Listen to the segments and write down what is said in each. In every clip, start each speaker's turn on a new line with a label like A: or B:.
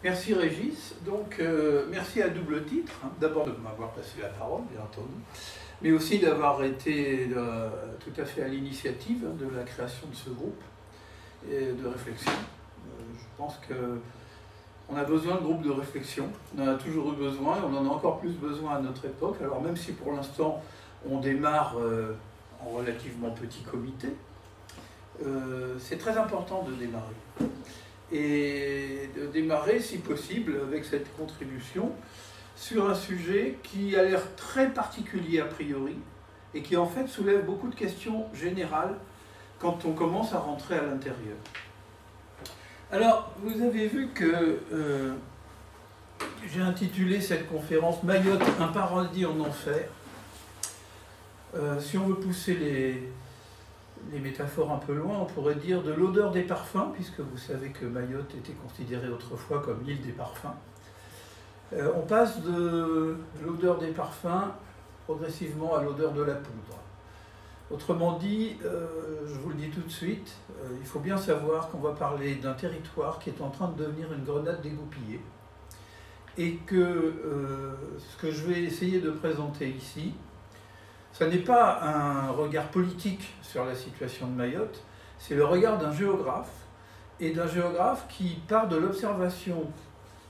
A: Merci Régis. Donc, merci à double titre. Hein. D'abord de m'avoir passé la parole, bien entendu, mais aussi d'avoir été tout à fait à l'initiative de la création de ce groupe et de réflexion. Je pense qu'on a besoin de groupes de réflexion. On en a toujours eu besoin et on en a encore plus besoin à notre époque. Alors même si pour l'instant on démarre en relativement petit comité, c'est très important de démarrer. Et de démarrer, si possible, avec cette contribution sur un sujet qui a l'air très particulier a priori et qui en fait soulève beaucoup de questions générales quand on commence à rentrer à l'intérieur. Alors, vous avez vu que j'ai intitulé cette conférence « Mayotte, un paradis en enfer ». Si on veut pousser les métaphores un peu loin, on pourrait dire de l'odeur des parfums, puisque vous savez que Mayotte était considérée autrefois comme l'île des parfums. On passe de l'odeur des parfums progressivement à l'odeur de la poudre. Autrement dit, je vous le dis tout de suite, il faut bien savoir qu'on va parler d'un territoire qui est en train de devenir une grenade dégoupillée, et que ce que je vais essayer de présenter ici, ce n'est pas un regard politique sur la situation de Mayotte, c'est le regard d'un géographe, et d'un géographe qui part de l'observation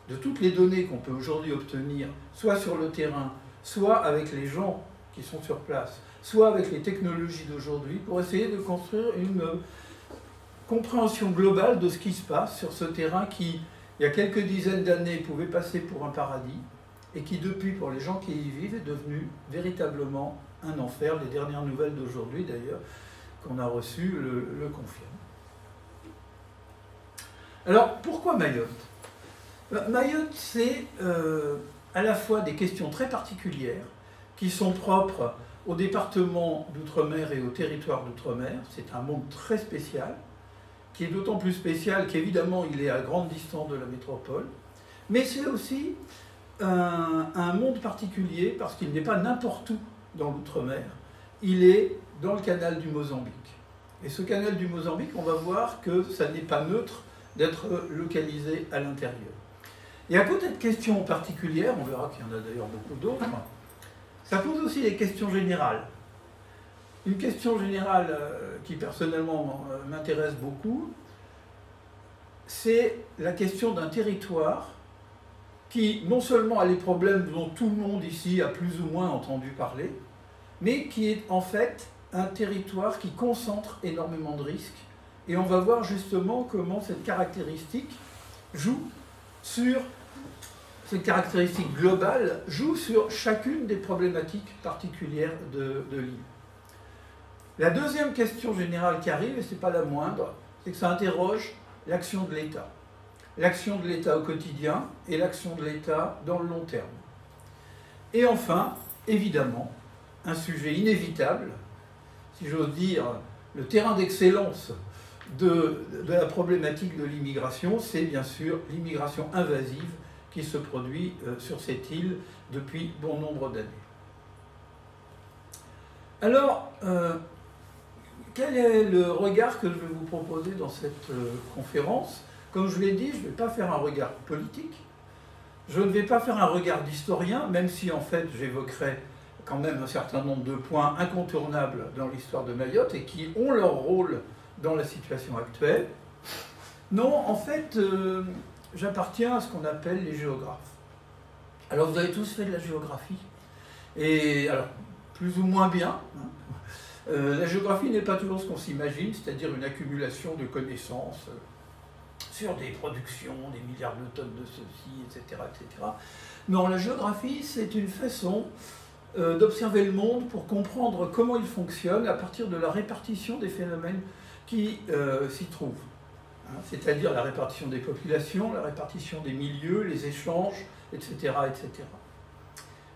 A: de toutes les données qu'on peut aujourd'hui obtenir, soit sur le terrain, soit avec les gens qui sont sur place, soit avec les technologies d'aujourd'hui, pour essayer de construire une compréhension globale de ce qui se passe sur ce terrain qui, il y a quelques dizaines d'années, pouvait passer pour un paradis, et qui depuis, pour les gens qui y vivent, est devenu véritablement un enfer. Les dernières nouvelles d'aujourd'hui, d'ailleurs, qu'on a reçues, le confirment. Alors, pourquoi Mayotte? Mayotte, c'est à la fois des questions très particulières, qui sont propres au département d'outre-mer et au territoire d'outre-mer. C'est un monde très spécial, qui est d'autant plus spécial qu'évidemment, il est à grande distance de la métropole, mais c'est aussi un monde particulier, parce qu'il n'est pas n'importe où dans l'outre-mer, il est dans le canal du Mozambique. Et ce canal du Mozambique, on va voir que ça n'est pas neutre d'être localisé à l'intérieur. Et à côté de questions particulières, on verra qu'il y en a d'ailleurs beaucoup d'autres, ça pose aussi des questions générales. Une question générale qui personnellement m'intéresse beaucoup, c'est la question d'un territoire qui non seulement a les problèmes dont tout le monde ici a plus ou moins entendu parler, mais qui est en fait un territoire qui concentre énormément de risques. Et on va voir justement comment cette caractéristique joue sur, cette caractéristique globale joue sur chacune des problématiques particulières de l'île. La deuxième question générale qui arrive, et ce n'est pas la moindre, c'est que ça interroge l'action de l'État. L'action de l'État au quotidien et l'action de l'État dans le long terme. Et enfin, évidemment, un sujet inévitable, si j'ose dire, le terrain d'excellence de la problématique de l'immigration, c'est bien sûr l'immigration invasive qui se produit sur cette île depuis bon nombre d'années. Alors, quel est le regard que je vais vous proposer dans cette conférence? Comme je l'ai dit, je ne vais pas faire un regard politique, je ne vais pas faire un regard d'historien, même si en fait j'évoquerai quand même un certain nombre de points incontournables dans l'histoire de Mayotte et qui ont leur rôle dans la situation actuelle. Non, en fait, j'appartiens à ce qu'on appelle les géographes. Alors vous avez tous fait de la géographie, et alors plus ou moins bien. La géographie n'est pas toujours ce qu'on s'imagine, c'est-à-dire une accumulation de connaissances sur des productions, des milliards de tonnes de ceci, etc., etc. Non, la géographie, c'est une façon d'observer le monde pour comprendre comment il fonctionne à partir de la répartition des phénomènes qui s'y trouvent. c'est-à-dire la répartition des populations, la répartition des milieux, les échanges, etc., etc.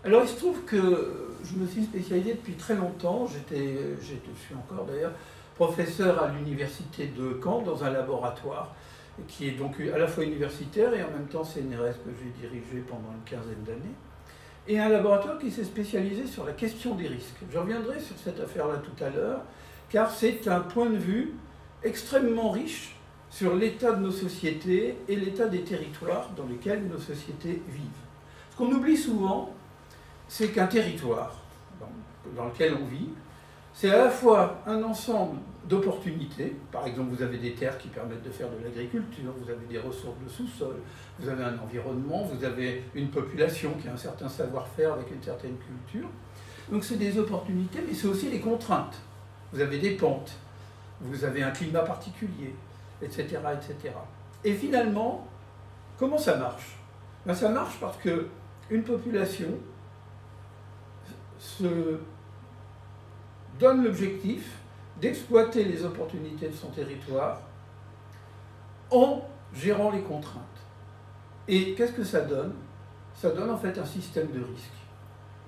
A: Alors il se trouve que je me suis spécialisé depuis très longtemps, je suis encore d'ailleurs professeur à l'université de Caen dans un laboratoire qui est donc à la fois universitaire et en même temps CNRS que j'ai dirigé pendant une quinzaine d'années, et un laboratoire qui s'est spécialisé sur la question des risques. Je reviendrai sur cette affaire-là tout à l'heure, car c'est un point de vue extrêmement riche sur l'état de nos sociétés et l'état des territoires dans lesquels nos sociétés vivent. Ce qu'on oublie souvent, c'est qu'un territoire dans lequel on vit, c'est à la fois un ensemble d'opportunités. Par exemple, vous avez des terres qui permettent de faire de l'agriculture, vous avez des ressources de sous-sol, vous avez un environnement, vous avez une population qui a un certain savoir-faire avec une certaine culture. Donc c'est des opportunités, mais c'est aussi des contraintes. Vous avez des pentes, vous avez un climat particulier, etc., etc. Et finalement, comment ça marche? Ben, ça marche parce qu'une population se donne l'objectif d'exploiter les opportunités de son territoire en gérant les contraintes. Et qu'est-ce que ça donne? Ça donne en fait un système de risque.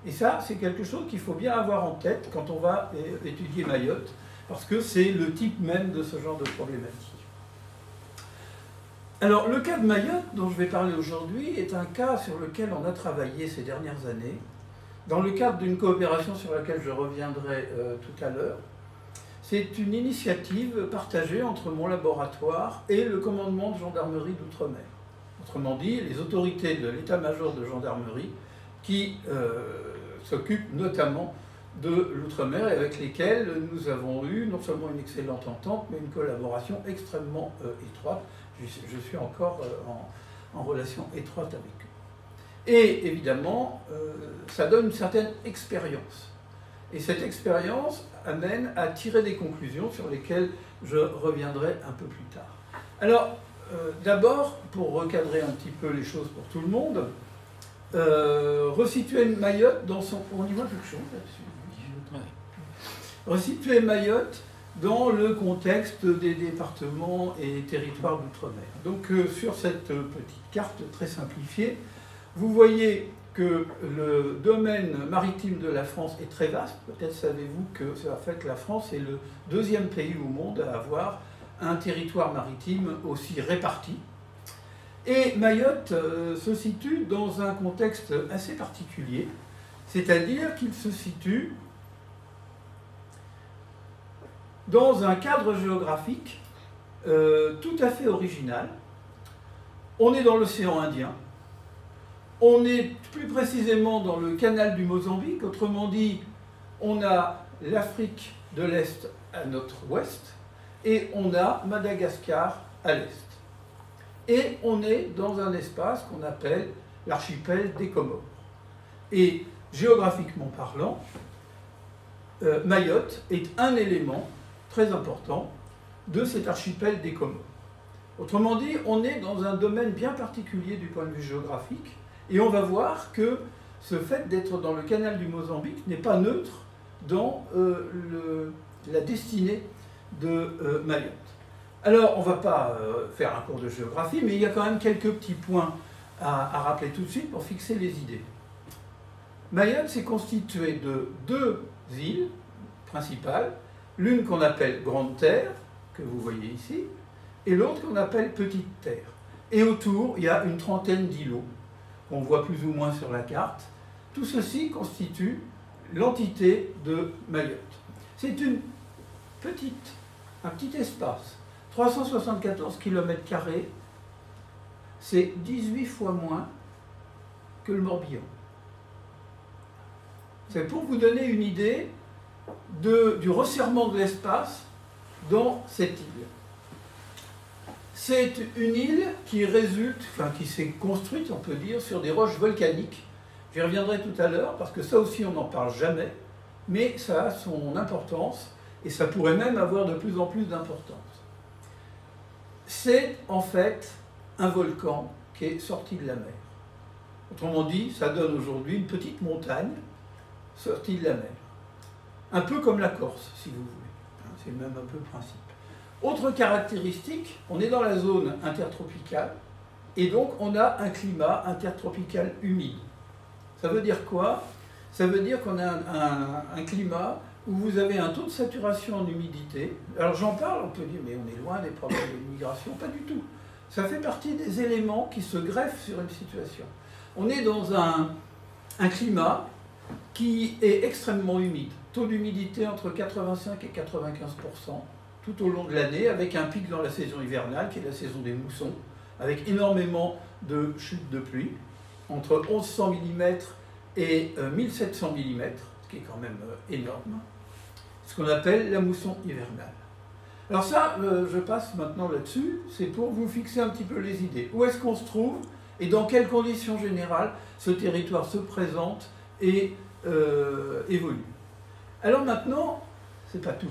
A: Et ça, c'est quelque chose qu'il faut bien avoir en tête quand on va étudier Mayotte, parce que c'est le type même de ce genre de problématique. Alors, le cas de Mayotte, dont je vais parler aujourd'hui, est un cas sur lequel on a travaillé ces dernières années, dans le cadre d'une coopération sur laquelle je reviendrai tout à l'heure. C'est une initiative partagée entre mon laboratoire et le commandement de gendarmerie d'outre-mer. Autrement dit, les autorités de l'état-major de gendarmerie qui s'occupent notamment de l'outre-mer et avec lesquels nous avons eu non seulement une excellente entente, mais une collaboration extrêmement étroite. Je suis encore en relation étroite avec eux. Et évidemment, ça donne une certaine expérience. Et cette expérience amène à tirer des conclusions sur lesquelles je reviendrai un peu plus tard. Alors, d'abord, pour recadrer un petit peu les choses pour tout le monde, resituer Mayotte dans son... On y voit quelque chose là-dessus? Resituer Mayotte dans le contexte des départements et territoires d'outre-mer. Donc, sur cette petite carte très simplifiée, vous voyez que le domaine maritime de la France est très vaste. Peut-être savez-vous que ça fait que la France est le deuxième pays au monde à avoir un territoire maritime aussi réparti. Et Mayotte se situe dans un contexte assez particulier, c'est-à-dire qu'il se situe dans un cadre géographique tout à fait original. On est dans l'océan Indien. On est plus précisément dans le canal du Mozambique, autrement dit, on a l'Afrique de l'Est à notre ouest et on a Madagascar à l'est. Et on est dans un espace qu'on appelle l'archipel des Comores. Et géographiquement parlant, Mayotte est un élément très important de cet archipel des Comores. Autrement dit, on est dans un domaine bien particulier du point de vue géographique. Et on va voir que ce fait d'être dans le canal du Mozambique n'est pas neutre dans la destinée de Mayotte. Alors, on ne va pas faire un cours de géographie, mais il y a quand même quelques petits points à rappeler tout de suite pour fixer les idées. Mayotte s'est constituée de deux îles principales, l'une qu'on appelle Grande Terre, que vous voyez ici, et l'autre qu'on appelle Petite Terre. Et autour, il y a une trentaine d'îlots, qu'on voit plus ou moins sur la carte. Tout ceci constitue l'entité de Mayotte. C'est un petit espace, 374 km², c'est 18 fois moins que le Morbihan. C'est pour vous donner une idée du resserrement de l'espace dans cette île. C'est une île qui qui s'est construite, on peut dire, sur des roches volcaniques. J'y reviendrai tout à l'heure, parce que ça aussi, on n'en parle jamais, mais ça a son importance, et ça pourrait même avoir de plus en plus d'importance. C'est en fait un volcan qui est sorti de la mer. Autrement dit, ça donne aujourd'hui une petite montagne sortie de la mer. Un peu comme la Corse, si vous voulez. C'est même un peu le principe. Autre caractéristique, on est dans la zone intertropicale, et donc on a un climat intertropical humide. Ça veut dire quoi? Ça veut dire qu'on a un climat où vous avez un taux de saturation en humidité. Alors j'en parle, on peut dire, mais on est loin des problèmes de l'immigration. Pas du tout. Ça fait partie des éléments qui se greffent sur une situation. On est dans un climat qui est extrêmement humide. Taux d'humidité entre 85 et 95% tout au long de l'année, avec un pic dans la saison hivernale, qui est la saison des moussons, avec énormément de chutes de pluie, entre 1100 mm et 1700 mm, ce qui est quand même énorme, ce qu'on appelle la mousson hivernale. Alors ça, je passe maintenant là-dessus, c'est pour vous fixer un petit peu les idées. Où est-ce qu'on se trouve et dans quelles conditions générales ce territoire se présente et évolue. Alors maintenant, c'est pas tout.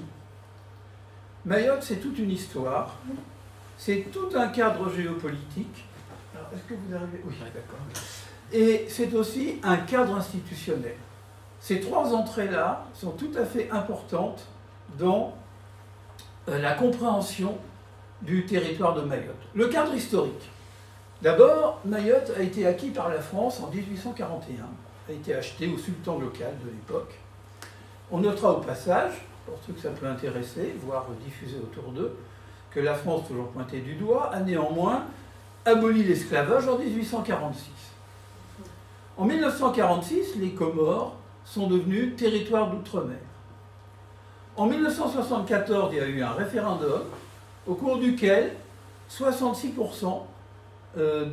A: Mayotte, c'est toute une histoire, c'est tout un cadre géopolitique. Alors, est-ce que vous arrivez? Oui, d'accord. Et c'est aussi un cadre institutionnel. Ces trois entrées-là sont tout à fait importantes dans la compréhension du territoire de Mayotte. Le cadre historique. D'abord, Mayotte a été acquis par la France en 1841, a été acheté au sultan local de l'époque. On notera au passage, pour ceux que ça peut intéresser, voire diffuser autour d'eux, que la France, toujours pointée du doigt, a néanmoins aboli l'esclavage en 1846. En 1946, les Comores sont devenus territoires d'outre-mer. En 1974, il y a eu un référendum au cours duquel 66%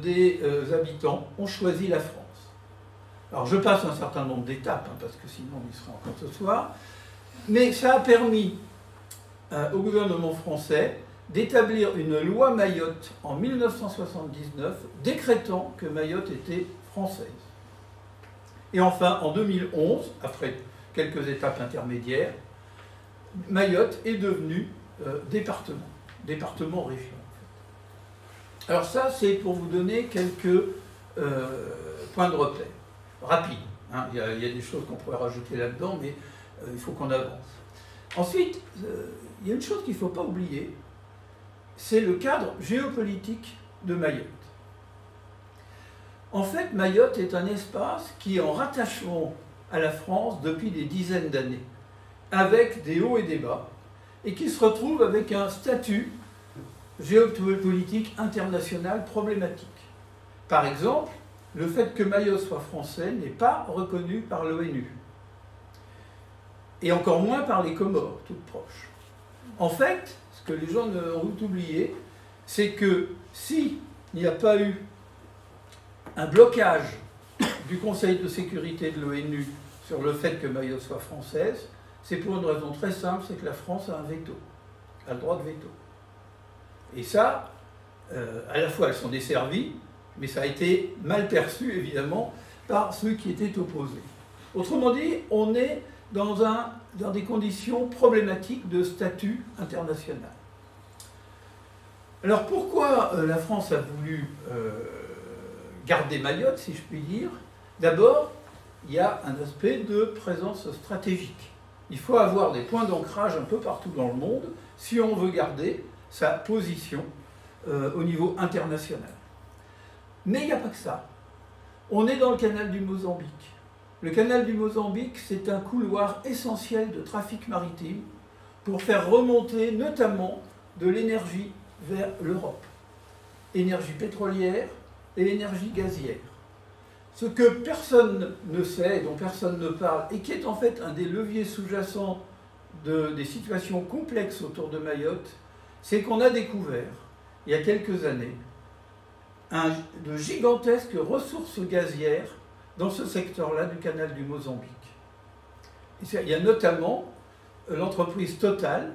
A: des habitants ont choisi la France. Alors je passe un certain nombre d'étapes, parce que sinon on y sera encore ce soir, mais ça a permis au gouvernement français d'établir une loi Mayotte en 1979, décrétant que Mayotte était française. Et enfin, en 2011, après quelques étapes intermédiaires, Mayotte est devenue département-région. Alors ça, c'est pour vous donner quelques points de repère, rapides. Hein. Il y a des choses qu'on pourrait rajouter là-dedans, mais il faut qu'on avance. Ensuite, il y a une chose qu'il ne faut pas oublier, c'est le cadre géopolitique de Mayotte. En fait, Mayotte est un espace qui est en rattachement à la France depuis des dizaines d'années, avec des hauts et des bas, et qui se retrouve avec un statut géopolitique international problématique. Par exemple, le fait que Mayotte soit français n'est pas reconnu par l'ONU, et encore moins par les Comores, toutes proches. En fait, ce que les gens ont oublié, c'est que s'il n'y a pas eu un blocage du Conseil de sécurité de l'ONU sur le fait que Mayotte soit française, c'est pour une raison très simple, c'est que la France a un veto, a le droit de veto. Et ça, à la fois elles sont desservies, mais ça a été mal perçu évidemment par ceux qui étaient opposés. Autrement dit, on est dans des conditions problématiques de statut international. Alors pourquoi la France a voulu garder Mayotte, si je puis dire? D'abord, il y a un aspect de présence stratégique. Il faut avoir des points d'ancrage un peu partout dans le monde si on veut garder sa position au niveau international. Mais il n'y a pas que ça. On est dans le canal du Mozambique. Le canal du Mozambique, c'est un couloir essentiel de trafic maritime pour faire remonter notamment de l'énergie vers l'Europe. Énergie pétrolière et énergie gazière. Ce que personne ne sait, dont personne ne parle, et qui est en fait un des leviers sous-jacents des situations complexes autour de Mayotte, c'est qu'on a découvert, il y a quelques années, de gigantesques ressources gazières dans ce secteur-là du canal du Mozambique. Il y a notamment l'entreprise Total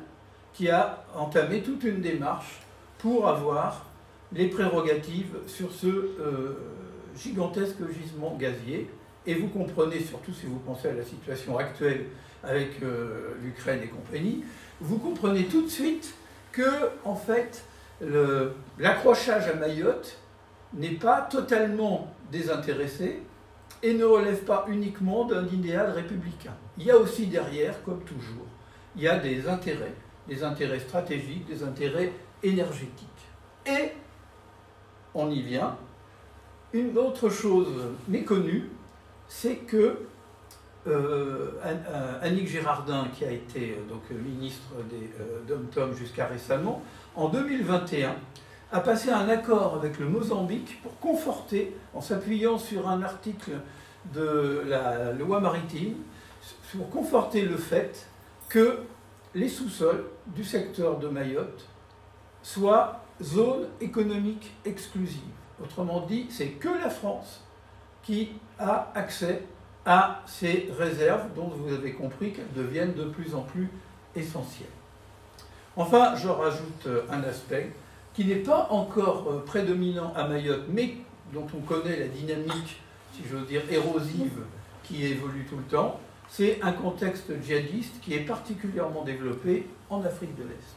A: qui a entamé toute une démarche pour avoir les prérogatives sur ce gigantesque gisement gazier. Et vous comprenez, surtout si vous pensez à la situation actuelle avec l'Ukraine et compagnie, vous comprenez tout de suite que, en fait, l'accrochage à Mayotte n'est pas totalement désintéressé et ne relève pas uniquement d'un idéal républicain. Il y a aussi derrière, comme toujours, il y a des intérêts, des intérêts stratégiques, des intérêts énergétiques. Et, on y vient, une autre chose méconnue, c'est que Annick Girardin, qui a été donc ministre des Dom-Tom jusqu'à récemment, en 2021, a passé un accord avec le Mozambique pour conforter, en s'appuyant sur un article de la loi maritime, pour conforter le fait que les sous-sols du secteur de Mayotte soient zone économique exclusive. Autrement dit, c'est que la France qui a accès à ces réserves dont vous avez compris qu'elles deviennent de plus en plus essentielles. Enfin, je rajoute un aspect qui n'est pas encore prédominant à Mayotte, mais dont on connaît la dynamique, si je veux dire, érosive, qui évolue tout le temps, c'est un contexte djihadiste qui est particulièrement développé en Afrique de l'Est.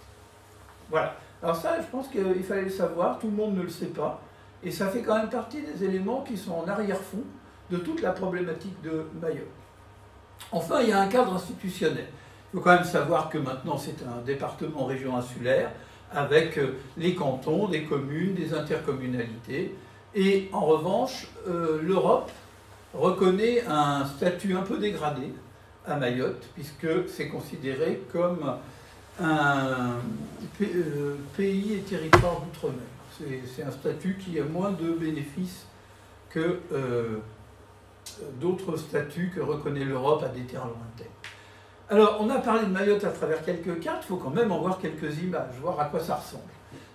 A: Voilà. Alors ça, je pense qu'il fallait le savoir, tout le monde ne le sait pas, et ça fait quand même partie des éléments qui sont en arrière-fond de toute la problématique de Mayotte. Enfin, il y a un cadre institutionnel. Il faut quand même savoir que maintenant c'est un département région insulaire, avec les cantons, des communes, des intercommunalités, et en revanche, l'Europe reconnaît un statut un peu dégradé à Mayotte, puisque c'est considéré comme un pays et territoire d'outre-mer. C'est un statut qui a moins de bénéfices que d'autres statuts que reconnaît l'Europe à des terres lointaines. Alors, on a parlé de Mayotte à travers quelques cartes, il faut quand même en voir quelques images, voir à quoi ça ressemble.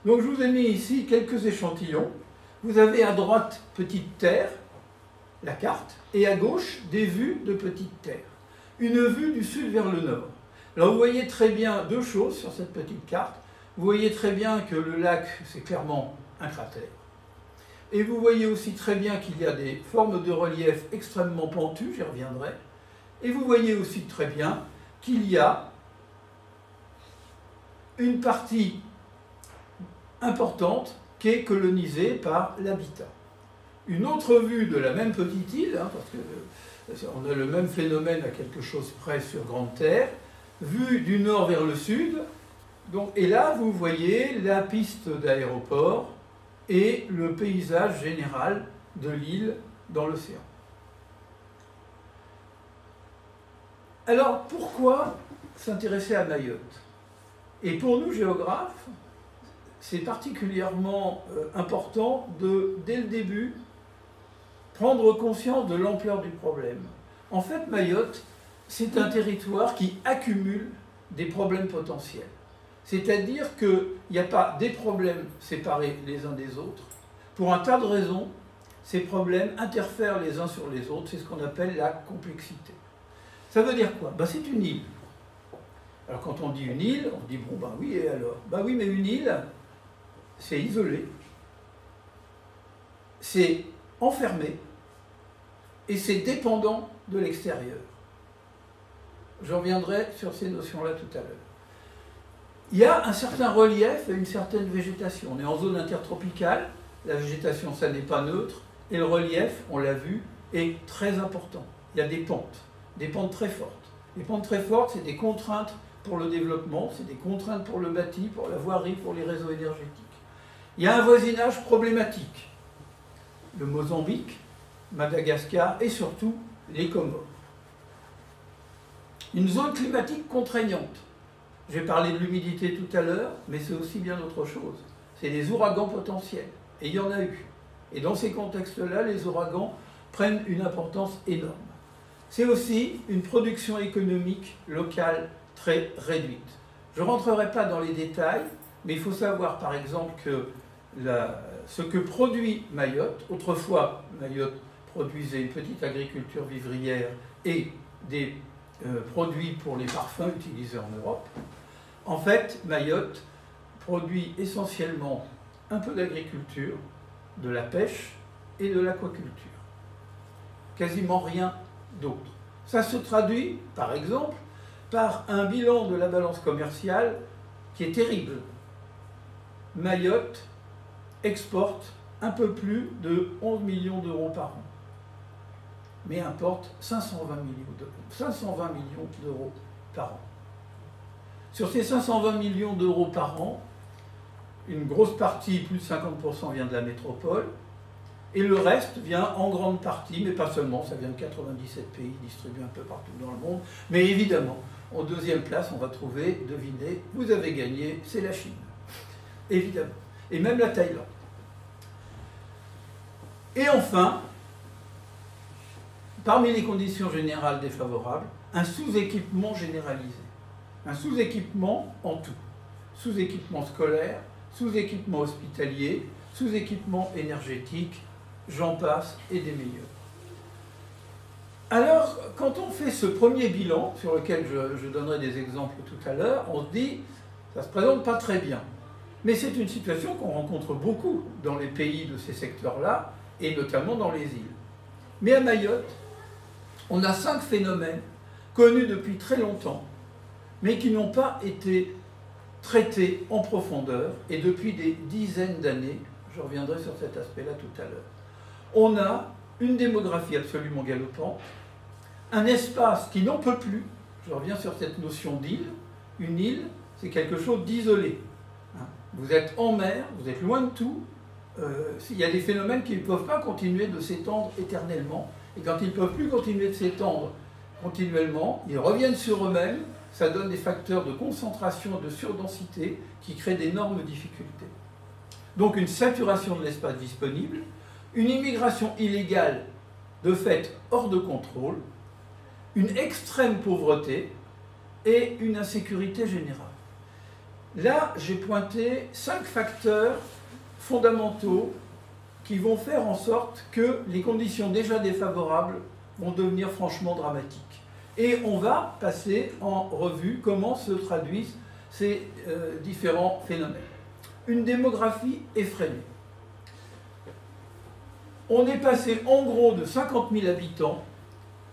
A: Donc, je vous ai mis ici quelques échantillons. Vous avez à droite Petite Terre, la carte, et à gauche des vues de Petite Terre. Une vue du sud vers le nord. Alors, vous voyez très bien deux choses sur cette petite carte. Vous voyez très bien que le lac, c'est clairement un cratère. Et vous voyez aussi très bien qu'il y a des formes de relief extrêmement pentues, j'y reviendrai. Et vous voyez aussi très bien qu'il y a une partie importante qui est colonisée par l'habitat. Une autre vue de la même petite île, hein, parce qu'on a le même phénomène à quelque chose près sur Grande Terre, vue du nord vers le sud, donc, et là vous voyez la piste d'aéroport et le paysage général de l'île dans l'océan. Alors, pourquoi s'intéresser à Mayotte? Et pour nous, géographes, c'est particulièrement important de, dès le début, prendre conscience de l'ampleur du problème. En fait, Mayotte, c'est un territoire qui accumule des problèmes potentiels. C'est-à-dire qu'il n'y a pas des problèmes séparés les uns des autres. Pour un tas de raisons, ces problèmes interfèrent les uns sur les autres. C'est ce qu'on appelle la complexité. Ça veut dire quoi? C'est une île. Alors quand on dit une île, on dit, bon, oui, et alors? Oui, mais une île, c'est isolé, c'est enfermé, et c'est dépendant de l'extérieur. Je reviendrai sur ces notions-là tout à l'heure. Il y a un certain relief et une certaine végétation. On est en zone intertropicale, la végétation, ça n'est pas neutre, et le relief, on l'a vu, est très important. Il y a des pentes très fortes. Les pentes très fortes, c'est des contraintes pour le développement, c'est des contraintes pour le bâti, pour la voirie, pour les réseaux énergétiques. Il y a un voisinage problématique. Le Mozambique, Madagascar et surtout les Comores. Une zone climatique contraignante. J'ai parlé de l'humidité tout à l'heure, mais c'est aussi bien autre chose. C'est des ouragans potentiels. Et il y en a eu. Et dans ces contextes-là, les ouragans prennent une importance énorme. C'est aussi une production économique locale très réduite. Je ne rentrerai pas dans les détails, mais il faut savoir par exemple que ce que produit Mayotte, autrefois Mayotte produisait une petite agriculture vivrière et des produits pour les parfums utilisés en Europe. En fait, Mayotte produit essentiellement un peu d'agriculture, de la pêche et de l'aquaculture. Quasiment rien d'autre. Ça se traduit, par exemple, par un bilan de la balance commerciale qui est terrible. Mayotte exporte un peu plus de 11 millions d'euros par an, mais importe 520 millions d'euros par an. Sur ces 520 millions d'euros par an, une grosse partie, plus de 50%, vient de la métropole, et le reste vient en grande partie, mais pas seulement, ça vient de 97 pays distribués un peu partout dans le monde, mais évidemment, en deuxième place, on va trouver, devinez, vous avez gagné, c'est la Chine, évidemment, et même la Thaïlande. Et enfin, parmi les conditions générales défavorables, un sous-équipement généralisé. Un sous-équipement en tout. Sous-équipement scolaire, sous-équipement hospitalier, sous-équipement énergétique, j'en passe et des meilleurs. Alors, quand on fait ce premier bilan, sur lequel je donnerai des exemples tout à l'heure, on se dit, ça se présente pas très bien. Mais c'est une situation qu'on rencontre beaucoup dans les pays de ces secteurs-là, et notamment dans les îles. Mais à Mayotte, on a 5 phénomènes connus depuis très longtemps, mais qui n'ont pas été traités en profondeur, et depuis des dizaines d'années, je reviendrai sur cet aspect-là tout à l'heure. On a une démographie absolument galopante, un espace qui n'en peut plus, je reviens sur cette notion d'île. Une île, c'est quelque chose d'isolé. Vous êtes en mer, vous êtes loin de tout, il y a des phénomènes qui ne peuvent pas continuer de s'étendre éternellement, et quand ils ne peuvent plus continuer de s'étendre continuellement, ils reviennent sur eux-mêmes, ça donne des facteurs de concentration et de surdensité qui créent d'énormes difficultés. Donc une saturation de l'espace disponible, une immigration illégale de fait hors de contrôle, une extrême pauvreté et une insécurité générale. Là, j'ai pointé 5 facteurs fondamentaux qui vont faire en sorte que les conditions déjà défavorables vont devenir franchement dramatiques. Et on va passer en revue comment se traduisent ces différents phénomènes. Une démographie effrénée. On est passé en gros de 50 000 habitants,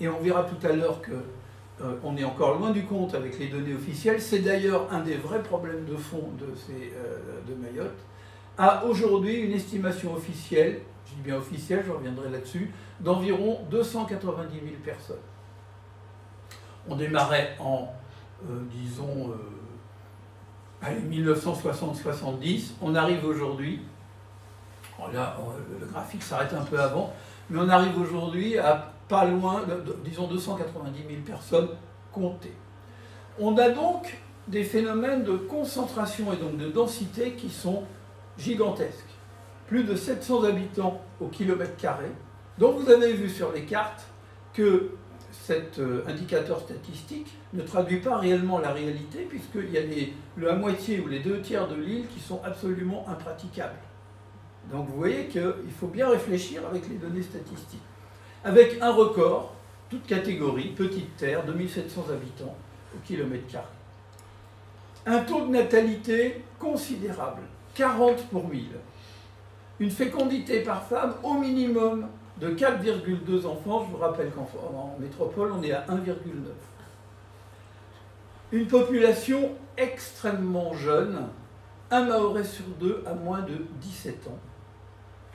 A: et on verra tout à l'heure qu'on est encore loin du compte avec les données officielles, c'est d'ailleurs un des vrais problèmes de fond de Mayotte, à aujourd'hui une estimation officielle, je dis bien officielle, je reviendrai là-dessus, d'environ 290 000 personnes. On démarrait en, disons, 1960-70, on arrive aujourd'hui, là le graphique s'arrête un peu avant, mais on arrive aujourd'hui à pas loin, disons 290 000 personnes comptées. On a donc des phénomènes de concentration et donc de densité qui sont gigantesques. Plus de 700 habitants au kilomètre carré. Donc vous avez vu sur les cartes que cet indicateur statistique ne traduit pas réellement la réalité, puisqu'il y a la moitié ou les 2/3 de l'île qui sont absolument impraticables. Donc vous voyez qu'il faut bien réfléchir avec les données statistiques. Avec un record, toute catégorie, petite terre, 2700 habitants au kilomètre carré. Un taux de natalité considérable, 40 pour 1000. Une fécondité par femme au minimum de 4,2 enfants. Je vous rappelle qu'en métropole, on est à 1,9. Une population extrêmement jeune, un Mahorais sur 2 à moins de 17 ans.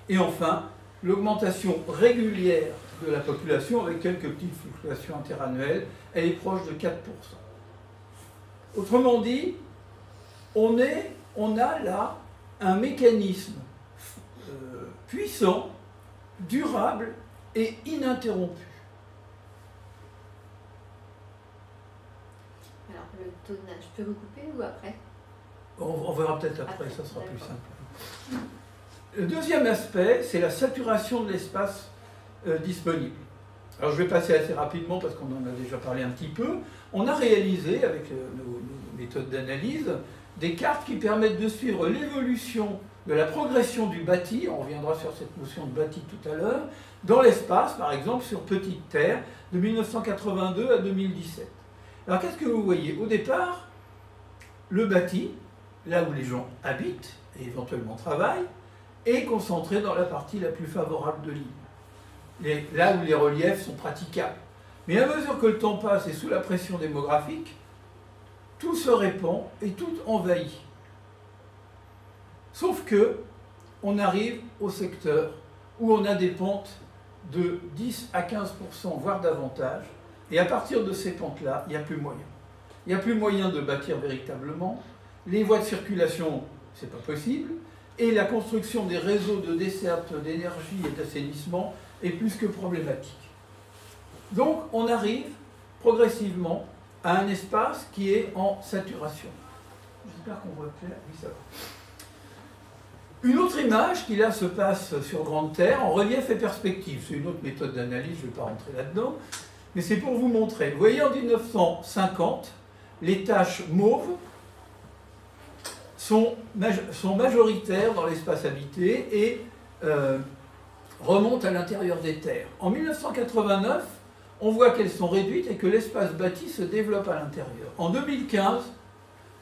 A: Et enfin, l'augmentation régulière de la population, avec quelques petites fluctuations interannuelles, elle est proche de 4%. Autrement dit, on a là un mécanisme puissant, durable et ininterrompu.
B: Alors, le taux de nage, je peux vous couper ou après?
A: On verra peut-être après, ça sera plus simple. Le deuxième aspect, c'est la saturation de l'espace disponible. Alors je vais passer assez rapidement parce qu'on en a déjà parlé un petit peu. On a réalisé, avec nos méthodes d'analyse, des cartes qui permettent de suivre l'évolution de la progression du bâti, on reviendra sur cette notion de bâti tout à l'heure, dans l'espace, par exemple sur Petite Terre, de 1982 à 2017. Alors qu'est-ce que vous voyez? Au départ, le bâti, là où les gens habitent et éventuellement travaillent, est concentré dans la partie la plus favorable de l'île, là où les reliefs sont praticables. Mais à mesure que le temps passe et sous la pression démographique, tout se répand et tout envahit. Sauf que on arrive au secteur où on a des pentes de 10 à 15%, voire davantage, et à partir de ces pentes-là, il n'y a plus moyen. il n'y a plus moyen de bâtir véritablement, les voies de circulation, c'est pas possible, et la construction des réseaux de desserte d'énergie et d'assainissement est plus que problématique. Donc on arrive progressivement à un espace qui est en saturation. J'espère qu'on voit clair. Oui, ça va. Une autre image qui là se passe sur grande terre, en relief et perspective. C'est une autre méthode d'analyse, je ne vais pas rentrer là-dedans, mais c'est pour vous montrer. Vous voyez, en 1950, les taches mauves sont majoritaires dans l'espace habité et remontent à l'intérieur des terres. En 1989, on voit qu'elles sont réduites et que l'espace bâti se développe à l'intérieur. En 2015,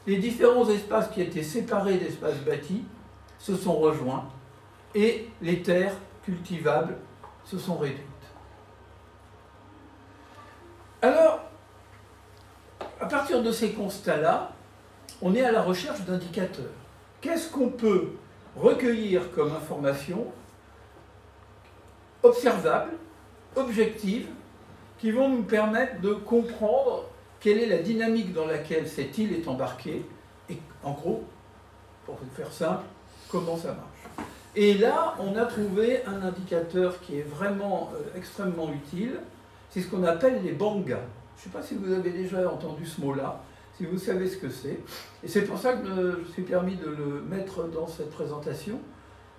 A: les différents espaces qui étaient séparés d'espaces bâtis se sont rejoints et les terres cultivables se sont réduites. Alors, à partir de ces constats-là, on est à la recherche d'indicateurs. Qu'est-ce qu'on peut recueillir comme information observable, objective, qui vont nous permettre de comprendre quelle est la dynamique dans laquelle cette île est embarquée et, en gros, pour vous faire simple, comment ça marche. Et là, on a trouvé un indicateur qui est vraiment extrêmement utile, c'est ce qu'on appelle les bangas. Je ne sais pas si vous avez déjà entendu ce mot-là, si vous savez ce que c'est. Et c'est pour ça que je me suis permis de le mettre dans cette présentation.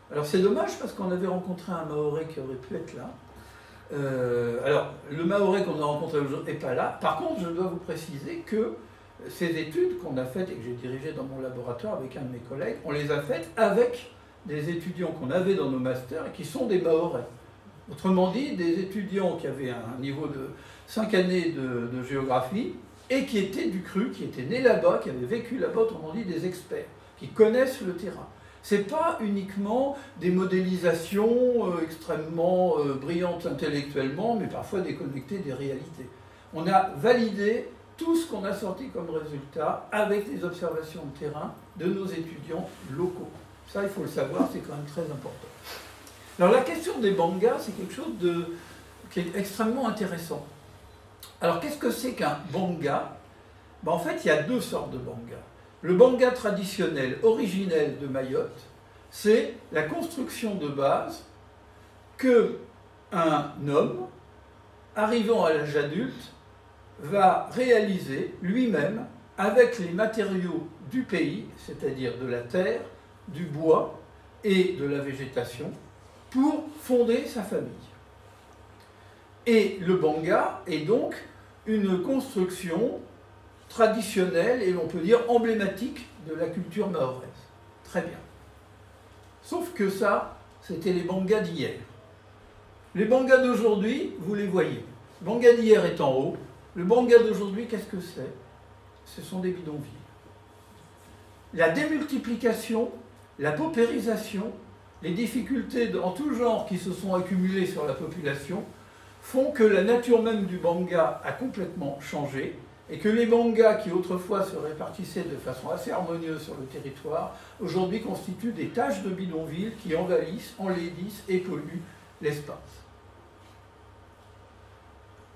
A: Alors c'est dommage parce qu'on avait rencontré un Mahorais qui aurait pu être là. Alors, le Mahorais qu'on a rencontré aujourd'hui n'est pas là. Par contre, je dois vous préciser que ces études qu'on a faites et que j'ai dirigées dans mon laboratoire avec un de mes collègues, on les a faites avec des étudiants qu'on avait dans nos masters et qui sont des Mahorais. Autrement dit, des étudiants qui avaient un niveau de 5 années de géographie et qui étaient du cru, qui étaient nés là-bas, qui avaient vécu là-bas, autrement dit des experts, qui connaissent le terrain. Ce n'est pas uniquement des modélisations extrêmement brillantes intellectuellement, mais parfois déconnectées des réalités. On a validé tout ce qu'on a sorti comme résultat avec les observations de terrain de nos étudiants locaux. Ça, il faut le savoir, c'est quand même très important. Alors la question des bangas, c'est quelque chose qui est extrêmement intéressant. Alors qu'est-ce que c'est qu'un banga? Ben, en fait, il y a deux sortes de bangas. Le banga traditionnel, originel de Mayotte, c'est la construction de base qu'un homme, arrivant à l'âge adulte, va réaliser lui-même avec les matériaux du pays, c'est-à-dire de la terre, du bois et de la végétation, pour fonder sa famille. Et le banga est donc une construction traditionnelle et l'on peut dire emblématique de la culture mahoraise. Très bien. Sauf que ça, c'était les bangas d'hier. Les bangas d'aujourd'hui, vous les voyez. Le banga d'hier est en haut. Le banga d'aujourd'hui, qu'est-ce que c'est? Ce sont des bidonvilles. La démultiplication, la paupérisation, les difficultés en tout genre qui se sont accumulées sur la population font que la nature même du banga a complètement changé et que les bangas qui autrefois se répartissaient de façon assez harmonieuse sur le territoire, aujourd'hui constituent des taches de bidonvilles qui envahissent, enlaidissent et polluent l'espace.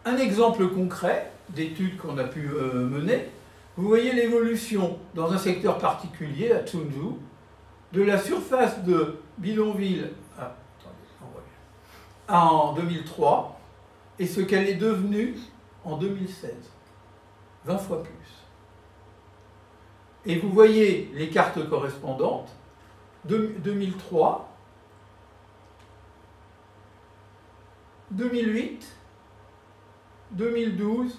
A: Un exemple concret d'études qu'on a pu mener, vous voyez l'évolution dans un secteur particulier, à Tsunzu, de la surface de bidonville en 2003 et ce qu'elle est devenue en 2016. 20 fois plus. Et vous voyez les cartes correspondantes, 2003, 2008, 2012,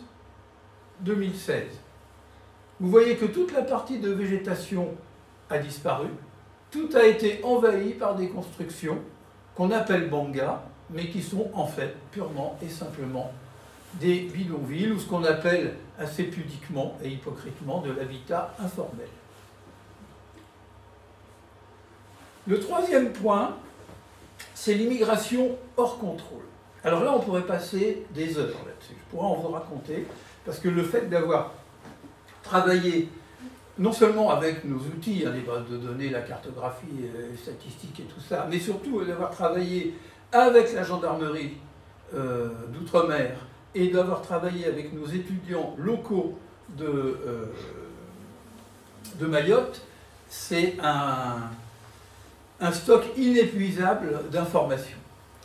A: 2016. Vous voyez que toute la partie de végétation a disparu, tout a été envahi par des constructions qu'on appelle bangas, mais qui sont en fait purement et simplement des bidonvilles, ou ce qu'on appelle assez pudiquement et hypocritement de l'habitat informel. Le troisième point, c'est l'immigration hors contrôle. Alors là, on pourrait passer des heures là-dessus. Je pourrais en vous raconter, parce que le fait d'avoir travaillé non seulement avec nos outils, les bases de données, la cartographie, les statistiques et tout ça, mais surtout d'avoir travaillé avec la gendarmerie d'outre-mer et d'avoir travaillé avec nos étudiants locaux de Mayotte, c'est un stock inépuisable d'informations.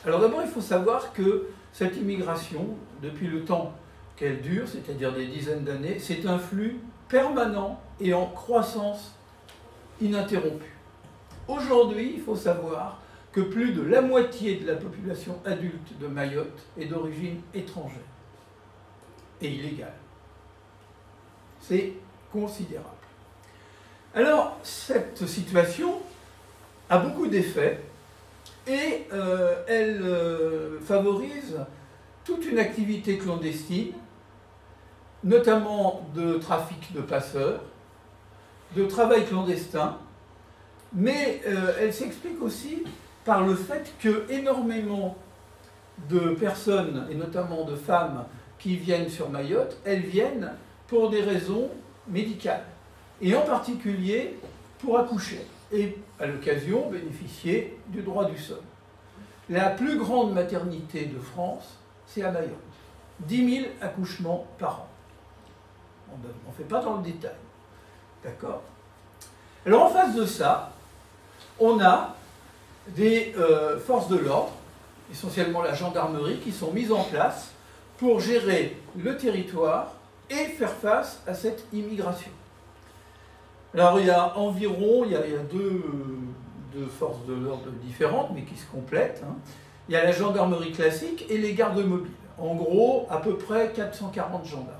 A: Alors d'abord, il faut savoir que cette immigration, depuis le temps qu'elle dure, c'est-à-dire des dizaines d'années, c'est un flux permanent et en croissance ininterrompue. Aujourd'hui, il faut savoir que plus de la moitié de la population adulte de Mayotte est d'origine étrangère et illégale. C'est considérable. Alors, cette situation a beaucoup d'effets et elle favorise toute une activité clandestine, notamment de trafic de passeurs, de travail clandestin, mais elle s'explique aussi par le fait que énormément de personnes, et notamment de femmes, qui viennent sur Mayotte, elles viennent pour des raisons médicales, et en particulier pour accoucher, et à l'occasion bénéficier du droit du sol. La plus grande maternité de France, c'est à Mayotte. 10 000 accouchements par an. On ne fait pas dans le détail. D'accord? Alors en face de ça, on a des forces de l'ordre, essentiellement la gendarmerie, qui sont mises en place pour gérer le territoire et faire face à cette immigration. Alors il y a environ, il y a deux forces de l'ordre différentes, mais qui se complètent. Il y a la gendarmerie classique et les gardes mobiles. En gros, à peu près 440 gendarmes,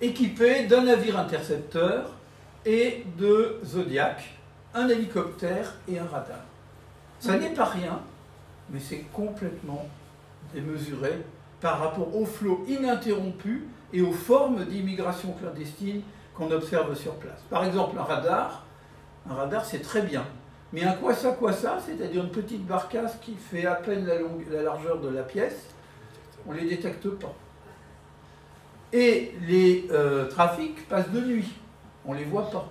A: équipés d'un navire intercepteur et de Zodiac, un hélicoptère et un radar. Ça n'est pas rien, mais c'est complètement démesuré par rapport au flot ininterrompu et aux formes d'immigration clandestine qu'on observe sur place. Par exemple, un radar c'est très bien, mais un kwassa, c'est-à-dire une petite barcasse qui fait à peine la largeur de la pièce, on ne les détecte pas. Et les trafics passent de nuit, on ne les voit pas,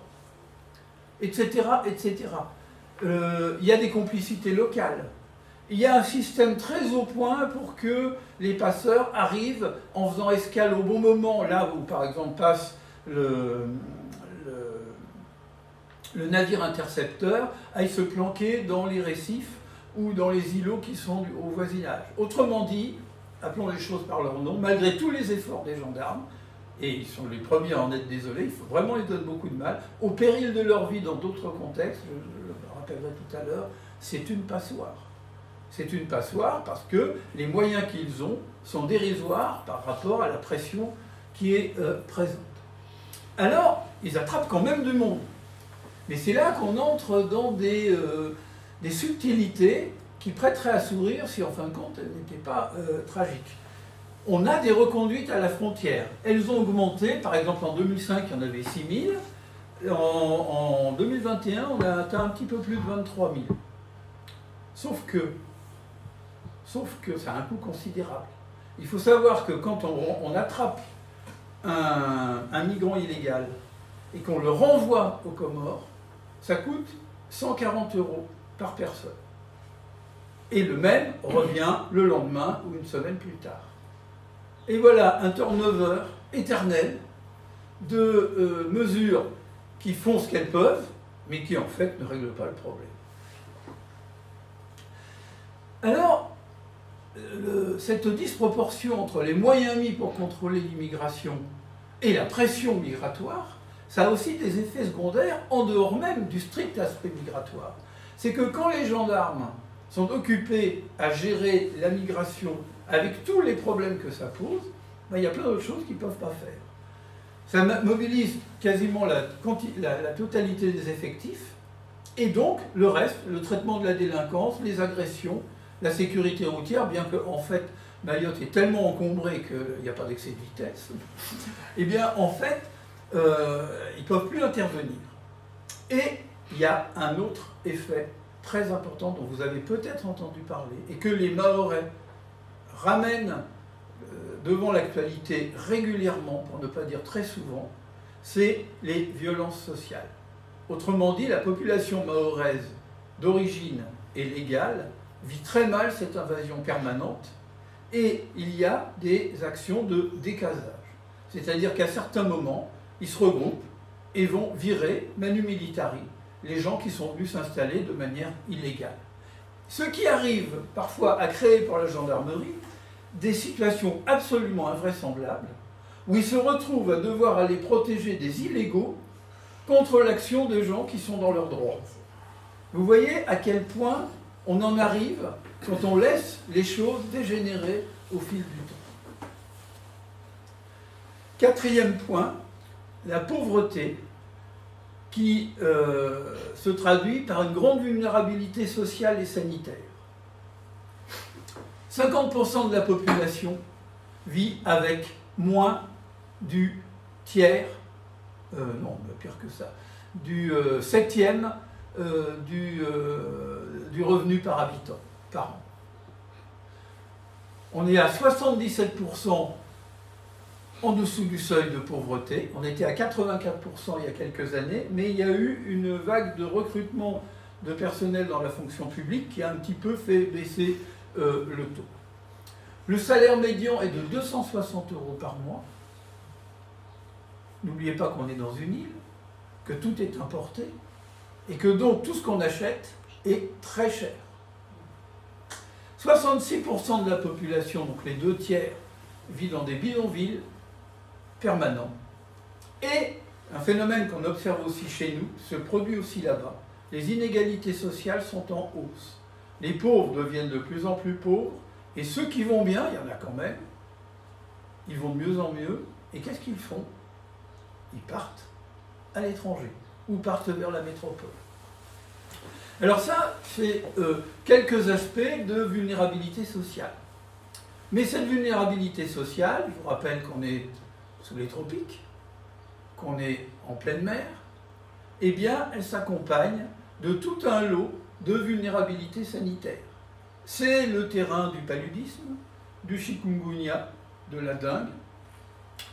A: etc., etc. Il y a des complicités locales. Il y a un système très au point pour que les passeurs arrivent en faisant escale au bon moment, là où par exemple passe le navire intercepteur, aille se planquer dans les récifs ou dans les îlots qui sont au voisinage. Autrement dit, appelons les choses par leur nom, malgré tous les efforts des gendarmes, et ils sont les premiers à en être désolés, il faut vraiment les donner beaucoup de mal, au péril de leur vie dans d'autres contextes, je le rappellerai tout à l'heure, c'est une passoire. C'est une passoire parce que les moyens qu'ils ont sont dérisoires par rapport à la pression qui est présente. Alors, ils attrapent quand même du monde. Mais c'est là qu'on entre dans des subtilités qui prêteraient à sourire si en fin de compte elles n'étaient pas tragiques. On a des reconduites à la frontière. Elles ont augmenté, par exemple en 2005 il y en avait 6 000, en 2021 on a atteint un petit peu plus de 23 000. Sauf que ça a un coût considérable. Il faut savoir que quand on attrape un migrant illégal et qu'on le renvoie aux Comores, ça coûte 140 € par personne. Et le même revient le lendemain ou une semaine plus tard. Et voilà un turnover éternel de mesures qui font ce qu'elles peuvent, mais qui en fait ne règlent pas le problème. Alors, cette disproportion entre les moyens mis pour contrôler l'immigration et la pression migratoire, ça a aussi des effets secondaires en dehors même du strict aspect migratoire. C'est que quand les gendarmes sont occupés à gérer la migration avec tous les problèmes que ça pose, ben, il y a plein d'autres choses qu'ils ne peuvent pas faire. Ça mobilise quasiment la totalité des effectifs, et donc le reste, le traitement de la délinquance, les agressions, la sécurité routière, bien que en fait Mayotte est tellement encombrée qu'il n'y a pas d'excès de vitesse, eh bien en fait ils ne peuvent plus intervenir. Et il y a un autre effet très important dont vous avez peut-être entendu parler et que les Mahorais ramènent devant l'actualité régulièrement, pour ne pas dire très souvent, c'est les violences sociales. Autrement dit, la population mahoraise d'origine et légale vit très mal cette invasion permanente et il y a des actions de décasage. C'est-à-dire qu'à certains moments, ils se regroupent et vont virer manu militari les gens qui sont venus s'installer de manière illégale. Ce qui arrive parfois à créer pour la gendarmerie des situations absolument invraisemblables où ils se retrouvent à devoir aller protéger des illégaux contre l'action de gens qui sont dans leurs droits. Vous voyez à quel point on en arrive quand on laisse les choses dégénérer au fil du temps. Quatrième point, la pauvreté qui se traduit par une grande vulnérabilité sociale et sanitaire. 50% de la population vit avec moins du tiers, non, pire que ça, du septième du revenu par habitant, par an. On est à 77% en dessous du seuil de pauvreté. On était à 84% il y a quelques années, mais il y a eu une vague de recrutement de personnel dans la fonction publique qui a un petit peu fait baisser le taux. Le salaire médian est de 260 € par mois. N'oubliez pas qu'on est dans une île, que tout est importé, et que donc tout ce qu'on achète est très cher. 66% de la population, donc les 2/3, vit dans des bidonvilles permanents. Et un phénomène qu'on observe aussi chez nous se produit aussi là-bas. Les inégalités sociales sont en hausse. Les pauvres deviennent de plus en plus pauvres, et ceux qui vont bien, il y en a quand même, ils vont de mieux en mieux, et qu'est-ce qu'ils font? Ils partent à l'étranger, ou partent vers la métropole. Alors ça, c'est quelques aspects de vulnérabilité sociale. Mais cette vulnérabilité sociale, je vous rappelle qu'on est sous les tropiques, qu'on est en pleine mer, eh bien, elle s'accompagne de tout un lot de vulnérabilité sanitaire. C'est le terrain du paludisme, du chikungunya, de la dengue,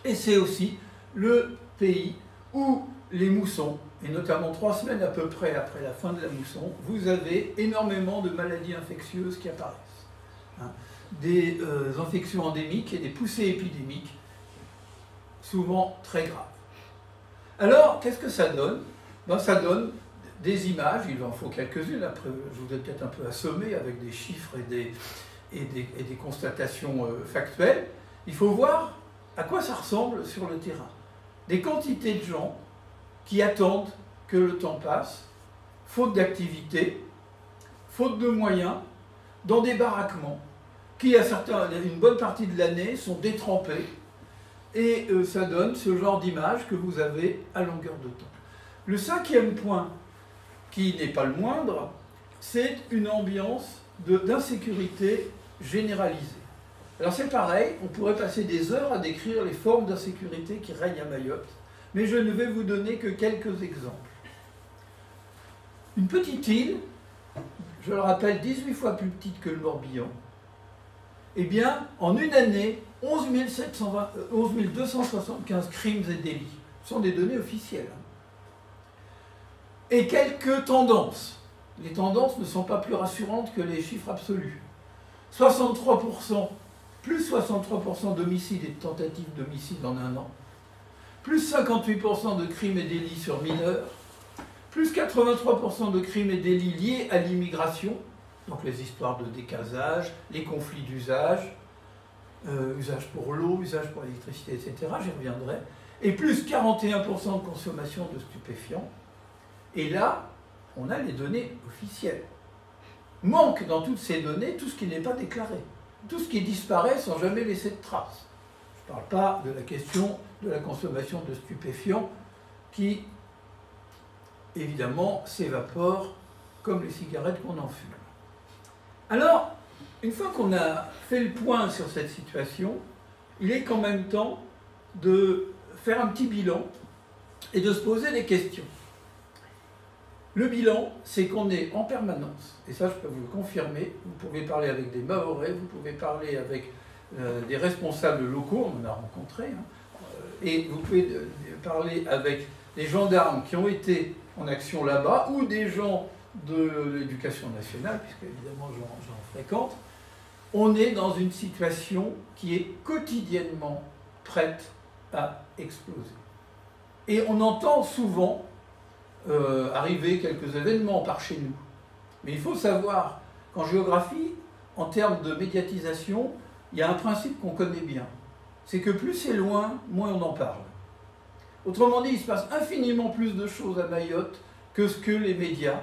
A: et c'est aussi le pays où les moussons, et notamment 3 semaines à peu près après la fin de la mousson, vous avez énormément de maladies infectieuses qui apparaissent. Des infections endémiques et des poussées épidémiques, souvent très graves. Alors, qu'est-ce que ça donne? Ben, ça donne des images, il en faut quelques-unes, après je vous ai peut-être un peu assommé avec des chiffres et des constatations factuelles. Il faut voir à quoi ça ressemble sur le terrain. Des quantités de gens qui attendent que le temps passe, faute d'activité, faute de moyens, dans des baraquements, qui à une bonne partie de l'année sont détrempés, et ça donne ce genre d'image que vous avez à longueur de temps. Le 5e point, qui n'est pas le moindre, c'est une ambiance d'insécurité généralisée. Alors c'est pareil, on pourrait passer des heures à décrire les formes d'insécurité qui règnent à Mayotte, mais je ne vais vous donner que quelques exemples. Une petite île, je le rappelle, 18 fois plus petite que le Morbihan, eh bien, en une année, 11 275 crimes et délits. Ce sont des données officielles. Et quelques tendances. Les tendances ne sont pas plus rassurantes que les chiffres absolus. 63%, plus 63% d'homicides et de tentatives d'homicide en un an. Plus 58% de crimes et délits sur mineurs. Plus 83% de crimes et délits liés à l'immigration. Donc les histoires de décasage, les conflits d'usage, usage pour l'eau, usage pour l'électricité, etc. J'y reviendrai. Et plus 41% de consommation de stupéfiants. Et là, on a les données officielles. Manque dans toutes ces données tout ce qui n'est pas déclaré. Tout ce qui disparaît sans jamais laisser de traces. Je ne parle pas de la question de la consommation de stupéfiants qui, évidemment, s'évapore comme les cigarettes qu'on en fume. Alors, une fois qu'on a fait le point sur cette situation, il est quand même temps de faire un petit bilan et de se poser des questions. Le bilan, c'est qu'on est en permanence, et ça je peux vous le confirmer, vous pouvez parler avec des Mahorais, vous pouvez parler avec des responsables locaux, on en a rencontré, et vous pouvez parler avec des gendarmes qui ont été en action là-bas, ou des gens de l'éducation nationale, puisque évidemment j'en fréquente. On est dans une situation qui est quotidiennement prête a explosé. Et on entend souvent arriver quelques événements par chez nous. Mais il faut savoir qu'en géographie, en termes de médiatisation, il y a un principe qu'on connaît bien. C'est que plus c'est loin, moins on en parle. Autrement dit, il se passe infiniment plus de choses à Mayotte que ce que les médias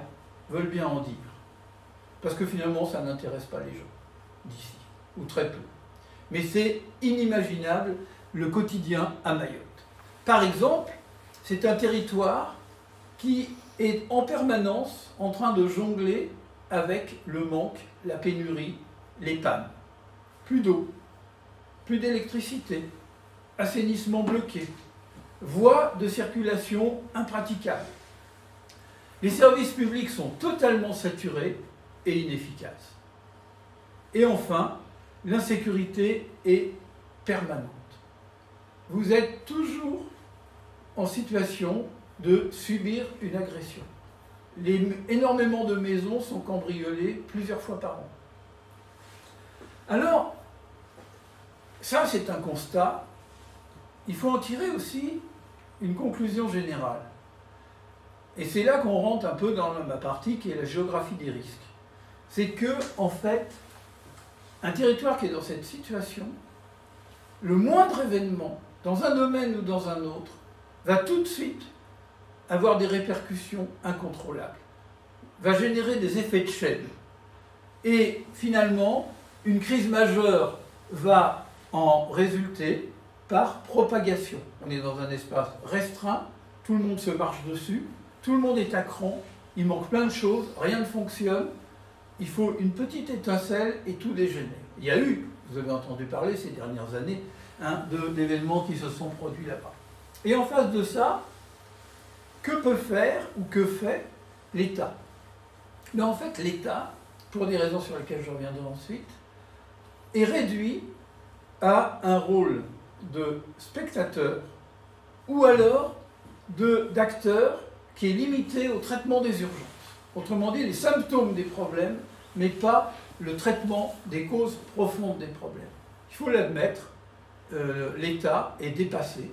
A: veulent bien en dire. Parce que finalement, ça n'intéresse pas les gens d'ici, ou très peu. Mais c'est inimaginable le quotidien à Mayotte. Par exemple, c'est un territoire qui est en permanence en train de jongler avec le manque, la pénurie, les pannes. Plus d'eau, plus d'électricité, assainissement bloqué, voies de circulation impraticables. Les services publics sont totalement saturés et inefficaces. Et enfin, l'insécurité est permanente. Vous êtes toujours en situation de subir une agression. Énormément de maisons sont cambriolées plusieurs fois par an. Alors, ça c'est un constat. Il faut en tirer aussi une conclusion générale. Et c'est là qu'on rentre un peu dans ma partie qui est la géographie des risques. C'est que, en fait, un territoire qui est dans cette situation, le moindre événement, dans un domaine ou dans un autre, va tout de suite avoir des répercussions incontrôlables, va générer des effets de chaîne. Et finalement, une crise majeure va en résulter par propagation. On est dans un espace restreint, tout le monde se marche dessus, tout le monde est à cran, il manque plein de choses, rien ne fonctionne, il faut une petite étincelle et tout dégénère. Il y a eu, vous avez entendu parler ces dernières années, d'événements qui se sont produits là-bas. Et en face de ça, que peut faire ou que fait l'État? Mais en fait, l'État, pour des raisons sur lesquelles je reviendrai ensuite, est réduit à un rôle de spectateur ou alors d'acteur qui est limité au traitement des urgences. Autrement dit, les symptômes des problèmes, mais pas le traitement des causes profondes des problèmes. Il faut l'admettre, l'État est dépassé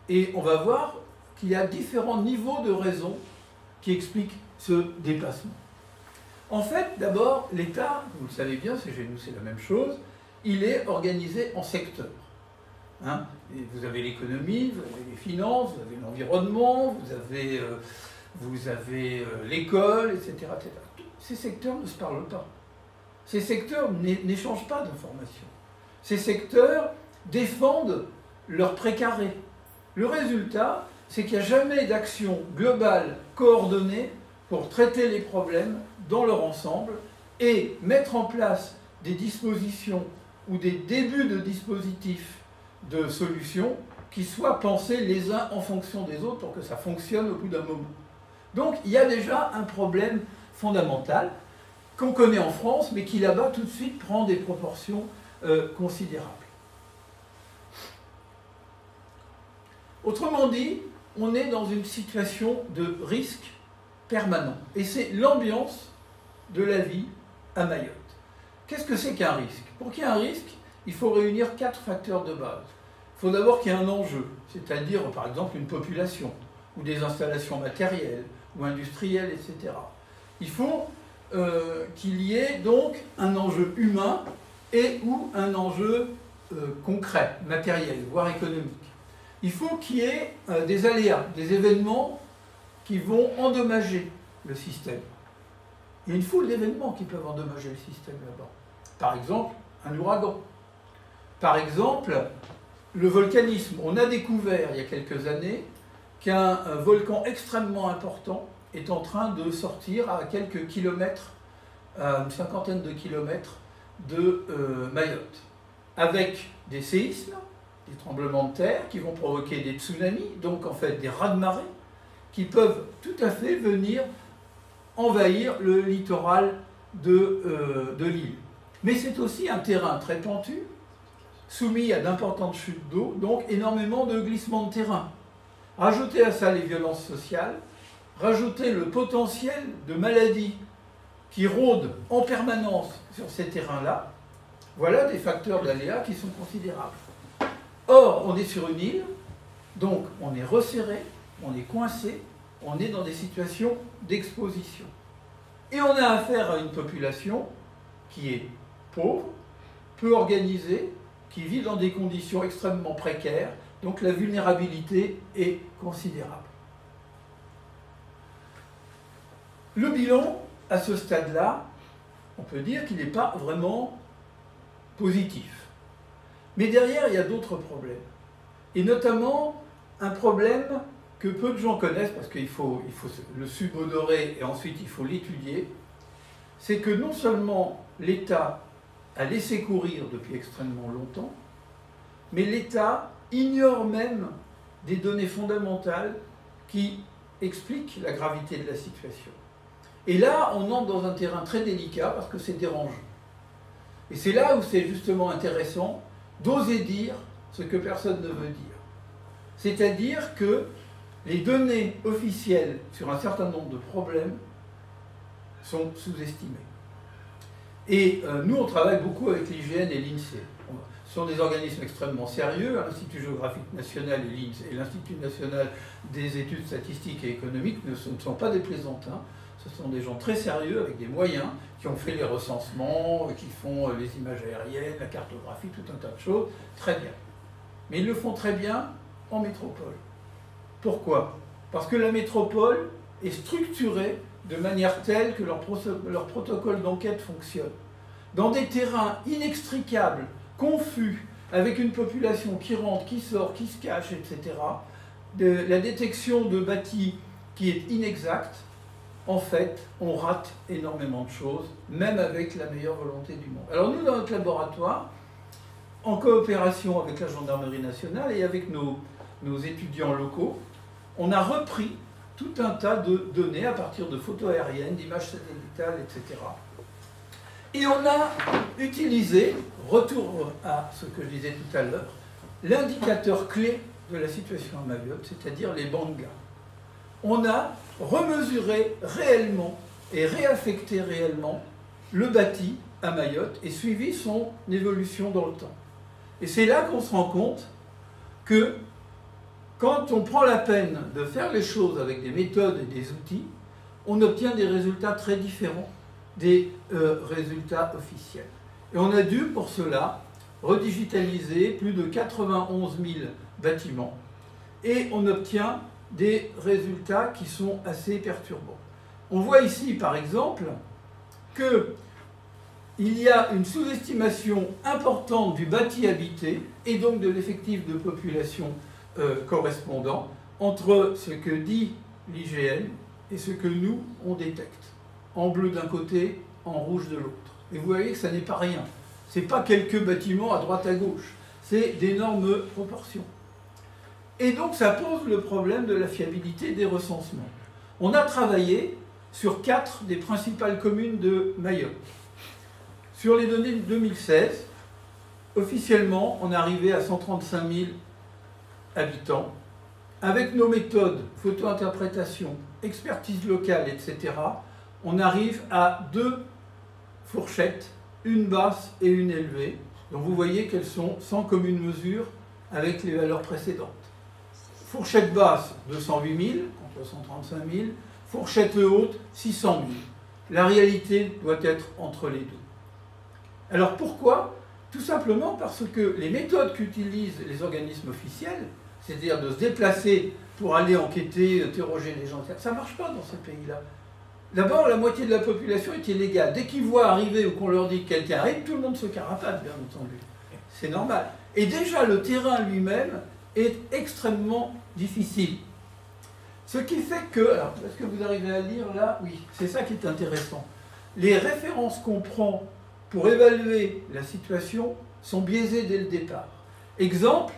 A: et on va voir qu'il y a différents niveaux de raisons qui expliquent ce dépassement. En fait, d'abord, l'État, vous le savez bien, chez nous c'est la même chose, il est organisé en secteurs. Hein, vous avez l'économie, vous avez les finances, vous avez l'environnement, vous avez l'école, etc., etc. Ces secteurs ne se parlent pas. Ces secteurs n'échangent pas d'informations. Ces secteurs défendent leur précaré. Le résultat, c'est qu'il n'y a jamais d'action globale, coordonnée, pour traiter les problèmes dans leur ensemble et mettre en place des dispositions ou des débuts de dispositifs de solutions qui soient pensés les uns en fonction des autres pour que ça fonctionne au bout d'un moment. Donc il y a déjà un problème fondamental qu'on connaît en France, mais qui là-bas tout de suite prend des proportions considérables. Autrement dit, on est dans une situation de risque permanent. Et c'est l'ambiance de la vie à Mayotte. Qu'est-ce que c'est qu'un risque? Pour qu'il y ait un risque, il faut réunir 4 facteurs de base. Il faut d'abord qu'il y ait un enjeu, c'est-à-dire par exemple une population, ou des installations matérielles, ou industrielles, etc. Il faut qu'il y ait donc un enjeu humain et ou un enjeu concret, matériel, voire économique. Il faut qu'il y ait des aléas, des événements qui vont endommager le système. Il y a une foule d'événements qui peuvent endommager le système là-bas. Par exemple, un ouragan. Par exemple, le volcanisme. On a découvert il y a quelques années qu'un volcan extrêmement important est en train de sortir à quelques kilomètres, une cinquantaine de kilomètres de Mayotte, avec des séismes, des tremblements de terre qui vont provoquer des tsunamis, donc en fait des raz-de-marée, qui peuvent tout à fait venir envahir le littoral de l'île. Mais c'est aussi un terrain très pentu, soumis à d'importantes chutes d'eau, donc énormément de glissements de terrain. Rajoutez à ça les violences sociales, rajoutez le potentiel de maladies qui rôdent en permanence sur ces terrains-là, voilà des facteurs d'aléas qui sont considérables. Or, on est sur une île, donc on est resserré, on est coincé, on est dans des situations d'exposition. Et on a affaire à une population qui est pauvre, peu organisée, qui vit dans des conditions extrêmement précaires, donc la vulnérabilité est considérable. Le bilan, à ce stade-là, on peut dire qu'il n'est pas vraiment positif. Mais derrière, il y a d'autres problèmes. Et notamment, un problème que peu de gens connaissent, parce qu'il faut le subodorer et ensuite il faut l'étudier, c'est que non seulement l'État a laissé courir depuis extrêmement longtemps, mais l'État ignore même des données fondamentales qui expliquent la gravité de la situation. Et là, on entre dans un terrain très délicat parce que c'est dérangeant. Et c'est là où c'est justement intéressant d'oser dire ce que personne ne veut dire. C'est-à-dire que les données officielles sur un certain nombre de problèmes sont sous-estimées. Et nous, on travaille beaucoup avec l'IGN et l'INSEE. Ce sont des organismes extrêmement sérieux. L'Institut géographique national et l'Institut national des études statistiques et économiques ce ne sont pas des plaisantins. Ce sont des gens très sérieux avec des moyens qui ont fait les recensements, qui font les images aériennes, la cartographie, tout un tas de choses. Très bien. Mais ils le font très bien en métropole. Pourquoi? Parce que la métropole est structurée de manière telle que leur protocole d'enquête fonctionne. Dans des terrains inextricables, confus, avec une population qui rentre, qui sort, qui se cache, etc., la détection de bâtis qui est inexacte, en fait, on rate énormément de choses, même avec la meilleure volonté du monde. Alors nous, dans notre laboratoire, en coopération avec la Gendarmerie nationale et avec nos étudiants locaux, on a repris tout un tas de données à partir de photos aériennes, d'images satellitales, etc. Et on a utilisé, retour à ce que je disais tout à l'heure, l'indicateur clé de la situation à Mayotte, c'est-à-dire les bangas. On a remesuré réellement et réaffecté réellement le bâti à Mayotte et suivi son évolution dans le temps. Et c'est là qu'on se rend compte que quand on prend la peine de faire les choses avec des méthodes et des outils, on obtient des résultats très différents des résultats officiels. Et on a dû, pour cela, redigitaliser plus de 91 000 bâtiments et on obtient des résultats qui sont assez perturbants. On voit ici, par exemple, qu'il y a une sous-estimation importante du bâti habité et donc de l'effectif de population correspondant entre ce que dit l'IGN et ce que nous, on détecte. En bleu d'un côté, en rouge de l'autre. Et vous voyez que ça n'est pas rien. Ce n'est pas quelques bâtiments à droite à gauche. C'est d'énormes proportions. Et donc ça pose le problème de la fiabilité des recensements. On a travaillé sur 4 des principales communes de Mayotte. Sur les données de 2016, officiellement, on est arrivé à 135 000 habitants. Avec nos méthodes, photo-interprétation, expertise locale, etc., on arrive à 2 fourchettes, une basse et une élevée. Donc vous voyez qu'elles sont sans commune mesure avec les valeurs précédentes. Fourchette basse, 208 000 contre 135 000. Fourchette haute, 600 000. La réalité doit être entre les deux. Alors pourquoi? Tout simplement parce que les méthodes qu'utilisent les organismes officiels, c'est-à-dire de se déplacer pour aller enquêter, interroger les gens, ça ne marche pas dans ces pays-là. D'abord, la moitié de la population est illégale. Dès qu'ils voient arriver ou qu'on leur dit que quelqu'un arrive, tout le monde se carapate, bien entendu. C'est normal. Et déjà, le terrain lui-même est extrêmement difficile. Ce qui fait que, alors, est-ce que vous arrivez à lire là? Oui, c'est ça qui est intéressant. Les références qu'on prend pour évaluer la situation sont biaisées dès le départ. Exemple,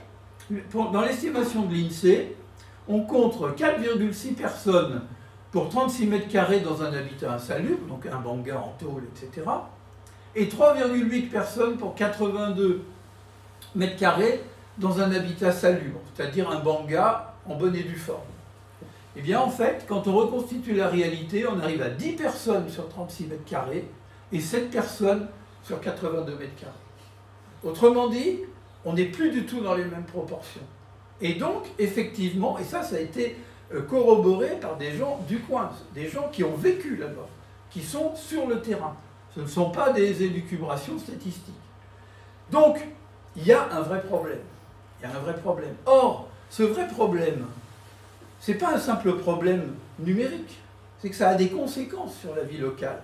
A: dans l'estimation de l'INSEE, on compte 4,6 personnes pour 36 mètres carrés dans un habitat insalubre, donc un banga en tôle, etc. Et 3,8 personnes pour 82 mètres carrés dans un habitat salubre, c'est-à-dire un banga en bonne et due forme. Eh bien, en fait, quand on reconstitue la réalité, on arrive à 10 personnes sur 36 mètres carrés et 7 personnes sur 82 mètres carrés. Autrement dit, On n'est plus du tout dans les mêmes proportions. Et donc, effectivement, et ça a été corroboré par des gens du coin, des gens qui ont vécu là-bas, qui sont sur le terrain. Ce ne sont pas des élucubrations statistiques. Donc, il y a un vrai problème. Il y a un vrai problème. Or, ce vrai problème, ce n'est pas un simple problème numérique, c'est que ça a des conséquences sur la vie locale.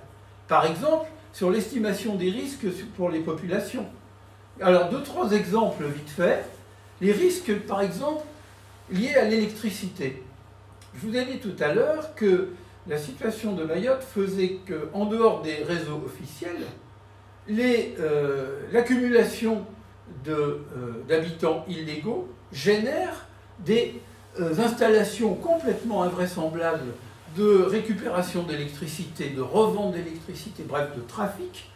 A: Par exemple, sur l'estimation des risques pour les populations. Alors, 2-3 exemples vite fait. Les risques, par exemple, liés à l'électricité. Je vous ai dit tout à l'heure que la situation de Mayotte faisait qu'en dehors des réseaux officiels, l'accumulation d'habitants illégaux génère des installations complètement invraisemblables de récupération d'électricité, de revente d'électricité, bref, de trafic,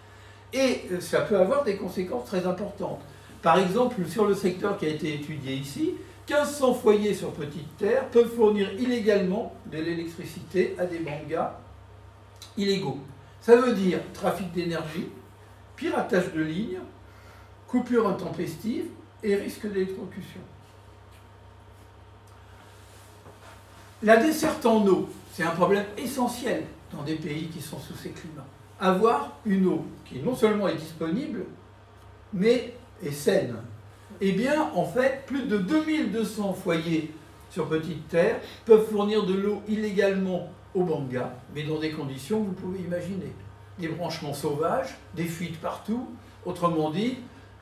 A: et ça peut avoir des conséquences très importantes. Par exemple, sur le secteur qui a été étudié ici, 1500 foyers sur petite terre peuvent fournir illégalement de l'électricité à des mangas illégaux. Ça veut dire trafic d'énergie, piratage de lignes, coupure intempestive et risque d'électrocution. La desserte en eau, c'est un problème essentiel dans des pays qui sont sous ces climats. Avoir une eau qui non seulement est disponible, mais est saine. Eh bien, en fait, plus de 2200 foyers sur petite terre peuvent fournir de l'eau illégalement aux Bangas, mais dans des conditions que vous pouvez imaginer. Des branchements sauvages, des fuites partout, autrement dit,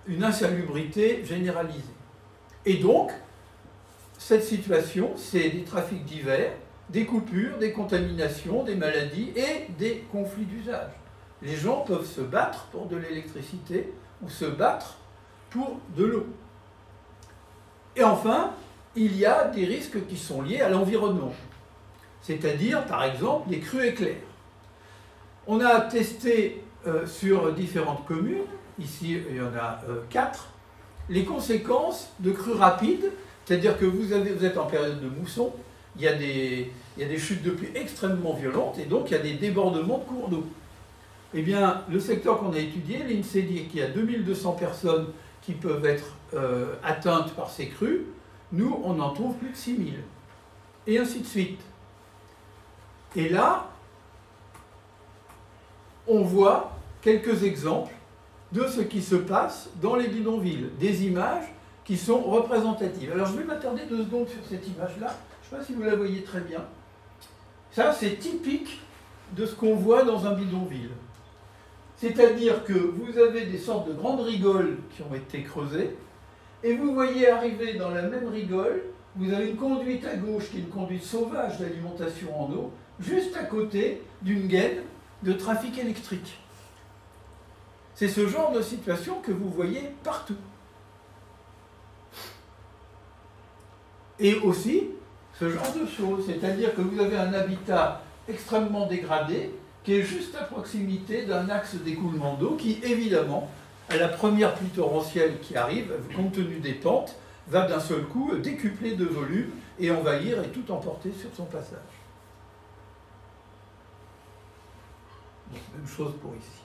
A: une insalubrité généralisée. Et donc, cette situation, c'est des trafics divers, des coupures, des contaminations, des maladies et des conflits d'usage. Les gens peuvent se battre pour de l'électricité ou se battre pour de l'eau. Et enfin, il y a des risques qui sont liés à l'environnement, c'est-à-dire, par exemple, les crues éclairs. On a testé sur différentes communes, ici il y en a 4, les conséquences de crues rapides, c'est-à-dire que vous êtes en période de mousson, il y a des chutes de pluie extrêmement violentes et donc il y a des débordements de cours d'eau. Eh bien, le secteur qu'on a étudié, l'INSEE dit qu'il y a 2200 personnes qui peuvent être atteintes par ces crues. Nous, on en trouve plus de 6000. Et ainsi de suite. Et là, on voit quelques exemples de ce qui se passe dans les bidonvilles. Des images qui sont représentatives. Alors, je vais m'attarder 2 secondes sur cette image-là. Je ne sais pas si vous la voyez très bien. Ça, c'est typique de ce qu'on voit dans un bidonville. C'est-à-dire que vous avez des sortes de grandes rigoles qui ont été creusées, et vous voyez arriver dans la même rigole, vous avez une conduite à gauche qui est une conduite sauvage d'alimentation en eau, juste à côté d'une gaine de trafic électrique. C'est ce genre de situation que vous voyez partout. Et aussi, ce genre de choses, c'est-à-dire que vous avez un habitat extrêmement dégradé, qui est juste à proximité d'un axe d'écoulement d'eau qui, évidemment, à la première pluie torrentielle qui arrive, compte tenu des pentes, va d'un seul coup décupler de volume et envahir et tout emporter sur son passage. Donc, même chose pour ici.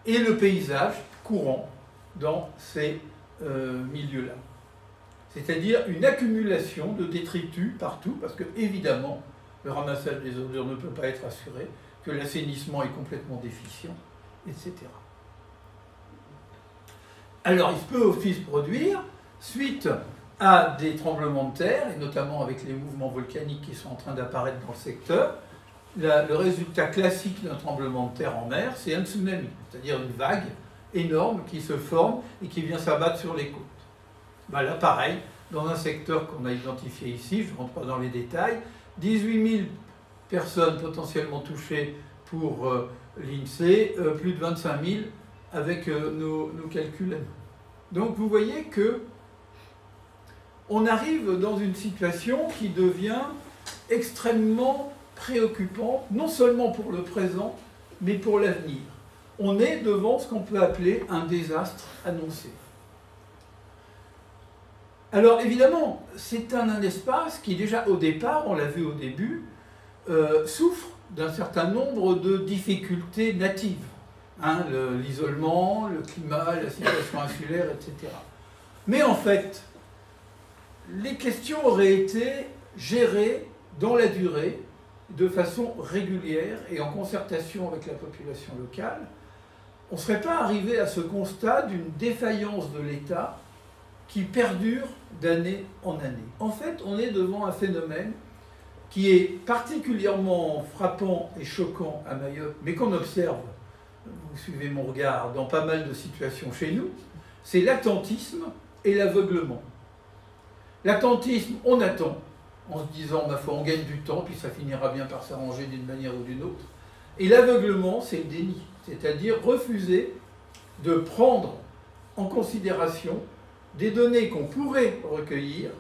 A: Et le paysage courant dans ces milieux-là. C'est-à-dire une accumulation de détritus partout, parce que, évidemment, le ramassage des ordures ne peut pas être assuré, que l'assainissement est complètement déficient, etc. Alors, il peut aussi se produire, suite à des tremblements de terre, et notamment avec les mouvements volcaniques qui sont en train d'apparaître dans le secteur, le résultat classique d'un tremblement de terre en mer, c'est un tsunami, c'est-à-dire une vague énorme qui se forme et qui vient s'abattre sur les côtes. Ben là, pareil, dans un secteur qu'on a identifié ici, je ne rentre pas dans les détails, 18 000 personnes potentiellement touchées pour l'INSEE, plus de 25 000 avec nos calculs. Donc vous voyez que on arrive dans une situation qui devient extrêmement préoccupante, non seulement pour le présent, mais pour l'avenir. On est devant ce qu'on peut appeler un désastre annoncé. Alors évidemment, c'est un espace qui déjà au départ, on l'a vu au début, souffre d'un certain nombre de difficultés natives. Hein, l'isolement, le climat, la situation insulaire, etc. Mais en fait, les questions auraient été gérées dans la durée, de façon régulière et en concertation avec la population locale. On ne serait pas arrivé à ce constat d'une défaillance de l'État qui perdure d'année en année. En fait, on est devant un phénomène qui est particulièrement frappant et choquant à Mayotte, mais qu'on observe, vous suivez mon regard, dans pas mal de situations chez nous, c'est l'attentisme et l'aveuglement. L'attentisme, on attend, en se disant, ma foi, on gagne du temps, puis ça finira bien par s'arranger d'une manière ou d'une autre. Et l'aveuglement, c'est le déni, c'est-à-dire refuser de prendre en considération des données qu'on pourrait recueillir,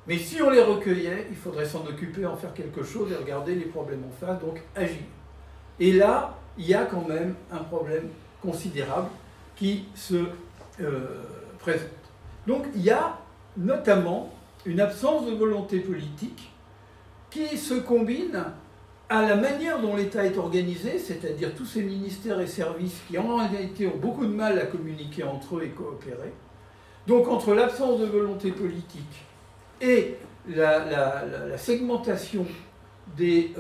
A: mais si on les recueillait, il faudrait s'en occuper, en faire quelque chose et regarder les problèmes en face, donc agir. Et là, il y a quand même un problème considérable qui se présente. Donc il y a notamment une absence de volonté politique qui se combine à la manière dont l'État est organisé, c'est-à-dire tous ces ministères et services qui en réalité ont beaucoup de mal à communiquer entre eux et coopérer. Donc entre l'absence de volonté politique et la segmentation des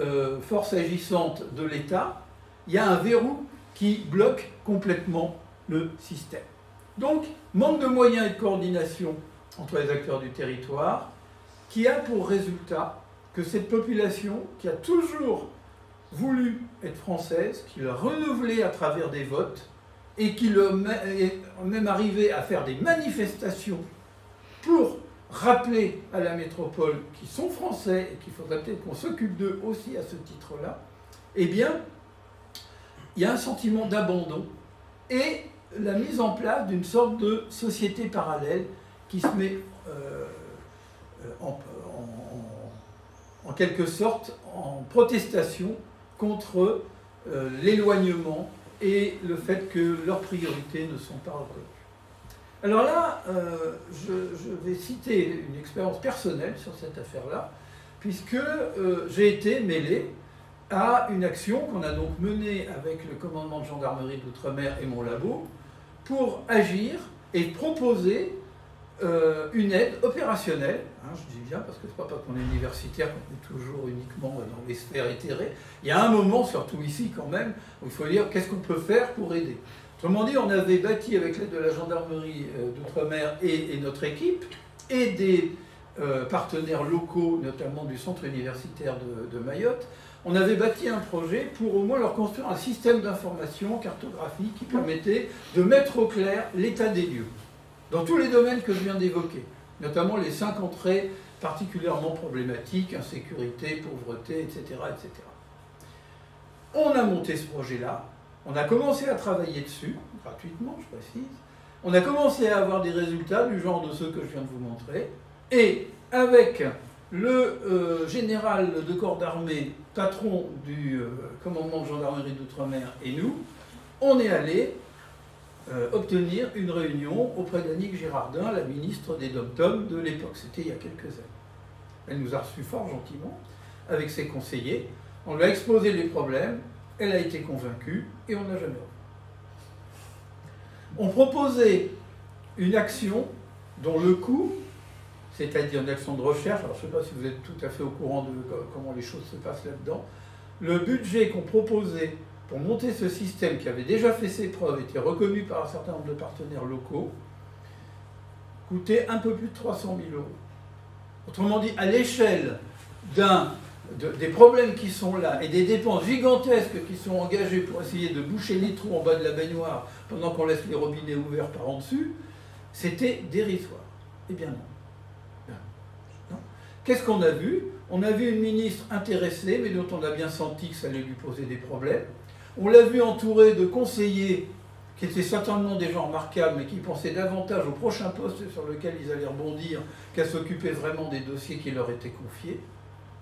A: forces agissantes de l'État, il y a un verrou qui bloque complètement le système. Donc, manque de moyens et de coordination entre les acteurs du territoire, qui a pour résultat que cette population, qui a toujours voulu être française, qui l'a renouvelée à travers des votes, et qui est même arrivé à faire des manifestations pour rappeler à la métropole qu'ils sont français et qu'il faudrait peut-être qu'on s'occupe d'eux aussi à ce titre-là, eh bien, il y a un sentiment d'abandon et la mise en place d'une sorte de société parallèle qui se met en quelque sorte en protestation contre l'éloignement et le fait que leurs priorités ne sont pas reconnues. Alors là, je vais citer une expérience personnelle sur cette affaire-là, puisque j'ai été mêlé à une action qu'on a donc menée avec le commandement de gendarmerie d'Outre-mer et mon labo pour agir et proposer une aide opérationnelle, hein, je dis bien parce que c'est pas parce qu'on est universitaire qu'on est toujours uniquement dans les sphères éthérées. Il y a un moment, surtout ici quand même, où il faut dire qu'est-ce qu'on peut faire pour aider. Autrement dit, on avait bâti avec l'aide de la gendarmerie d'Outre-mer et notre équipe et des partenaires locaux, notamment du centre universitaire de Mayotte, on avait bâti un projet pour au moins leur construire un système d'information cartographique qui permettait de mettre au clair l'état des lieux, dans tous les domaines que je viens d'évoquer, notamment les 5 entrées particulièrement problématiques, insécurité, pauvreté, etc., etc. On a monté ce projet-là, on a commencé à travailler dessus, gratuitement, je précise, on a commencé à avoir des résultats du genre de ceux que je viens de vous montrer, et avec le général de corps d'armée, patron du commandement de gendarmerie d'Outre-mer et nous, on est allé obtenir une réunion auprès d'Annick Girardin, la ministre des Dom-Tom de l'époque. C'était il y a quelques années. Elle nous a reçus fort gentiment avec ses conseillers. On lui a exposé les problèmes, elle a été convaincue et on n'a jamais revu. On proposait une action dont le coût, c'est-à-dire une action de recherche, alors je ne sais pas si vous êtes tout à fait au courant de comment les choses se passent là-dedans, le budget qu'on proposait pour monter ce système qui avait déjà fait ses preuves, était reconnu par un certain nombre de partenaires locaux, coûtait un peu plus de 300 000 euros. Autrement dit, à l'échelle des problèmes qui sont là et des dépenses gigantesques qui sont engagées pour essayer de boucher les trous en bas de la baignoire pendant qu'on laisse les robinets ouverts par en dessus, c'était dérisoire. Eh bien non. Qu'est-ce qu'on a vu? On a vu une ministre intéressée, mais dont on a bien senti que ça allait lui poser des problèmes. On l'a vu entourée de conseillers qui étaient certainement des gens remarquables, mais qui pensaient davantage au prochain poste sur lequel ils allaient rebondir qu'à s'occuper vraiment des dossiers qui leur étaient confiés.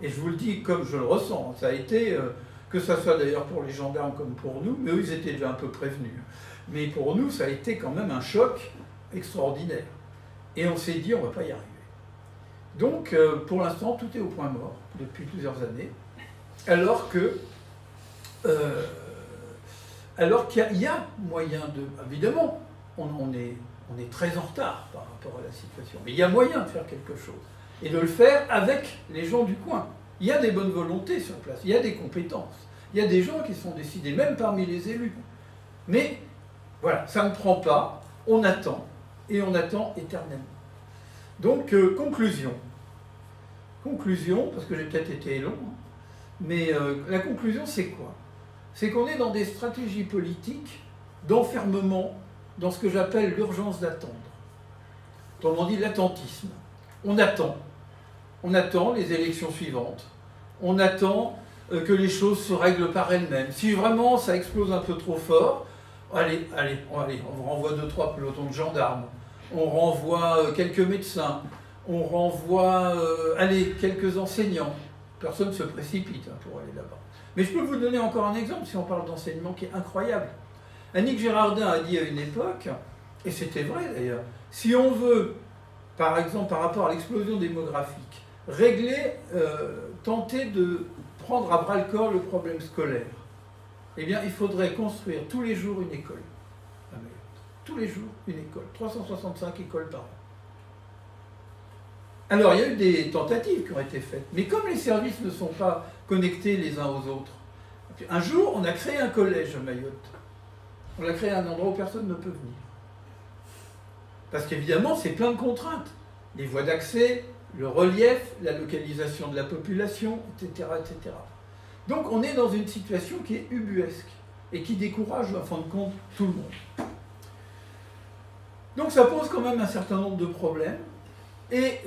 A: Et je vous le dis comme je le ressens, ça a été, que ça soit d'ailleurs pour les gendarmes comme pour nous, mais eux ils étaient déjà un peu prévenus. Mais pour nous, ça a été quand même un choc extraordinaire. Et on s'est dit, on ne va pas y arriver. Donc, pour l'instant, tout est au point mort depuis plusieurs années, alors qu'il y a moyen de... Évidemment, on est très en retard par rapport à la situation. Mais il y a moyen de faire quelque chose. Et de le faire avec les gens du coin. Il y a des bonnes volontés sur place, il y a des compétences, il y a des gens qui sont décidés, même parmi les élus. Mais voilà, ça ne prend pas, on attend, et on attend éternellement. Donc, conclusion. Conclusion, parce que j'ai peut-être été long, hein, mais la conclusion, c'est quoi? C'est qu'on est dans des stratégies politiques d'enfermement dans ce que j'appelle l'urgence d'attendre. Autrement dit, l'attentisme. On attend. On attend les élections suivantes. On attend que les choses se règlent par elles-mêmes. Si vraiment ça explose un peu trop fort, allez, on renvoie 2-3 pelotons de gendarmes, on renvoie quelques médecins, on renvoie quelques enseignants. Personne ne se précipite pour aller là-bas. Mais je peux vous donner encore un exemple, si on parle d'enseignement, qui est incroyable. Annick Girardin a dit à une époque, et c'était vrai d'ailleurs, si on veut, par exemple par rapport à l'explosion démographique, tenter de prendre à bras-le-corps le problème scolaire, eh bien il faudrait construire tous les jours une école à Mayotte. Tous les jours une école. 365 écoles par an. Alors, il y a eu des tentatives qui ont été faites, mais comme les services ne sont pas connectés les uns aux autres, un jour, on a créé un collège à Mayotte. On a créé un endroit où personne ne peut venir. Parce qu'évidemment, c'est plein de contraintes. Les voies d'accès, le relief, la localisation de la population, etc., etc. Donc, on est dans une situation qui est ubuesque et qui décourage, en fin de compte, tout le monde. Donc, ça pose quand même un certain nombre de problèmes. Et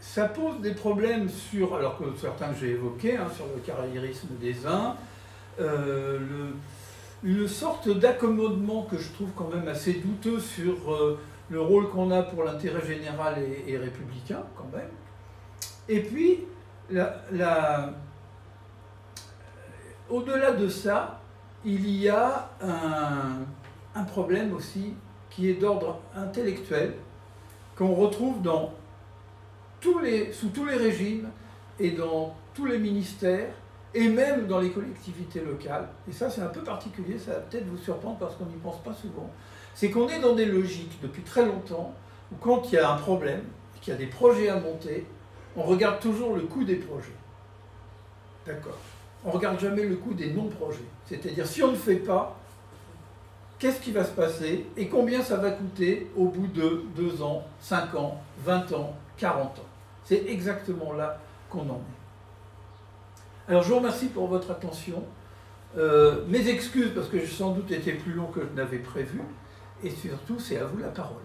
A: ça pose des problèmes sur, alors que certains que j'ai évoqués, hein, sur le carriérisme des uns, une sorte d'accommodement que je trouve quand même assez douteux sur le rôle qu'on a pour l'intérêt général et républicain, quand même. Et puis, au-delà de ça, il y a un problème aussi qui est d'ordre intellectuel, qu'on retrouve sous tous les régimes et dans tous les ministères et même dans les collectivités locales. Et ça, c'est un peu particulier, ça va peut-être vous surprendre parce qu'on n'y pense pas souvent. C'est qu'on est dans des logiques depuis très longtemps où quand il y a un problème, qu'il y a des projets à monter, on regarde toujours le coût des projets. D'accord. On ne regarde jamais le coût des non-projets. C'est-à-dire, si on ne fait pas, qu'est-ce qui va se passer et combien ça va coûter au bout de 2 ans, 5 ans, 20 ans, 40 ans. C'est exactement là qu'on en est. Alors je vous remercie pour votre attention. Mes excuses parce que j'ai sans doute été plus long que je n'avais prévu. Et surtout, c'est à vous la parole.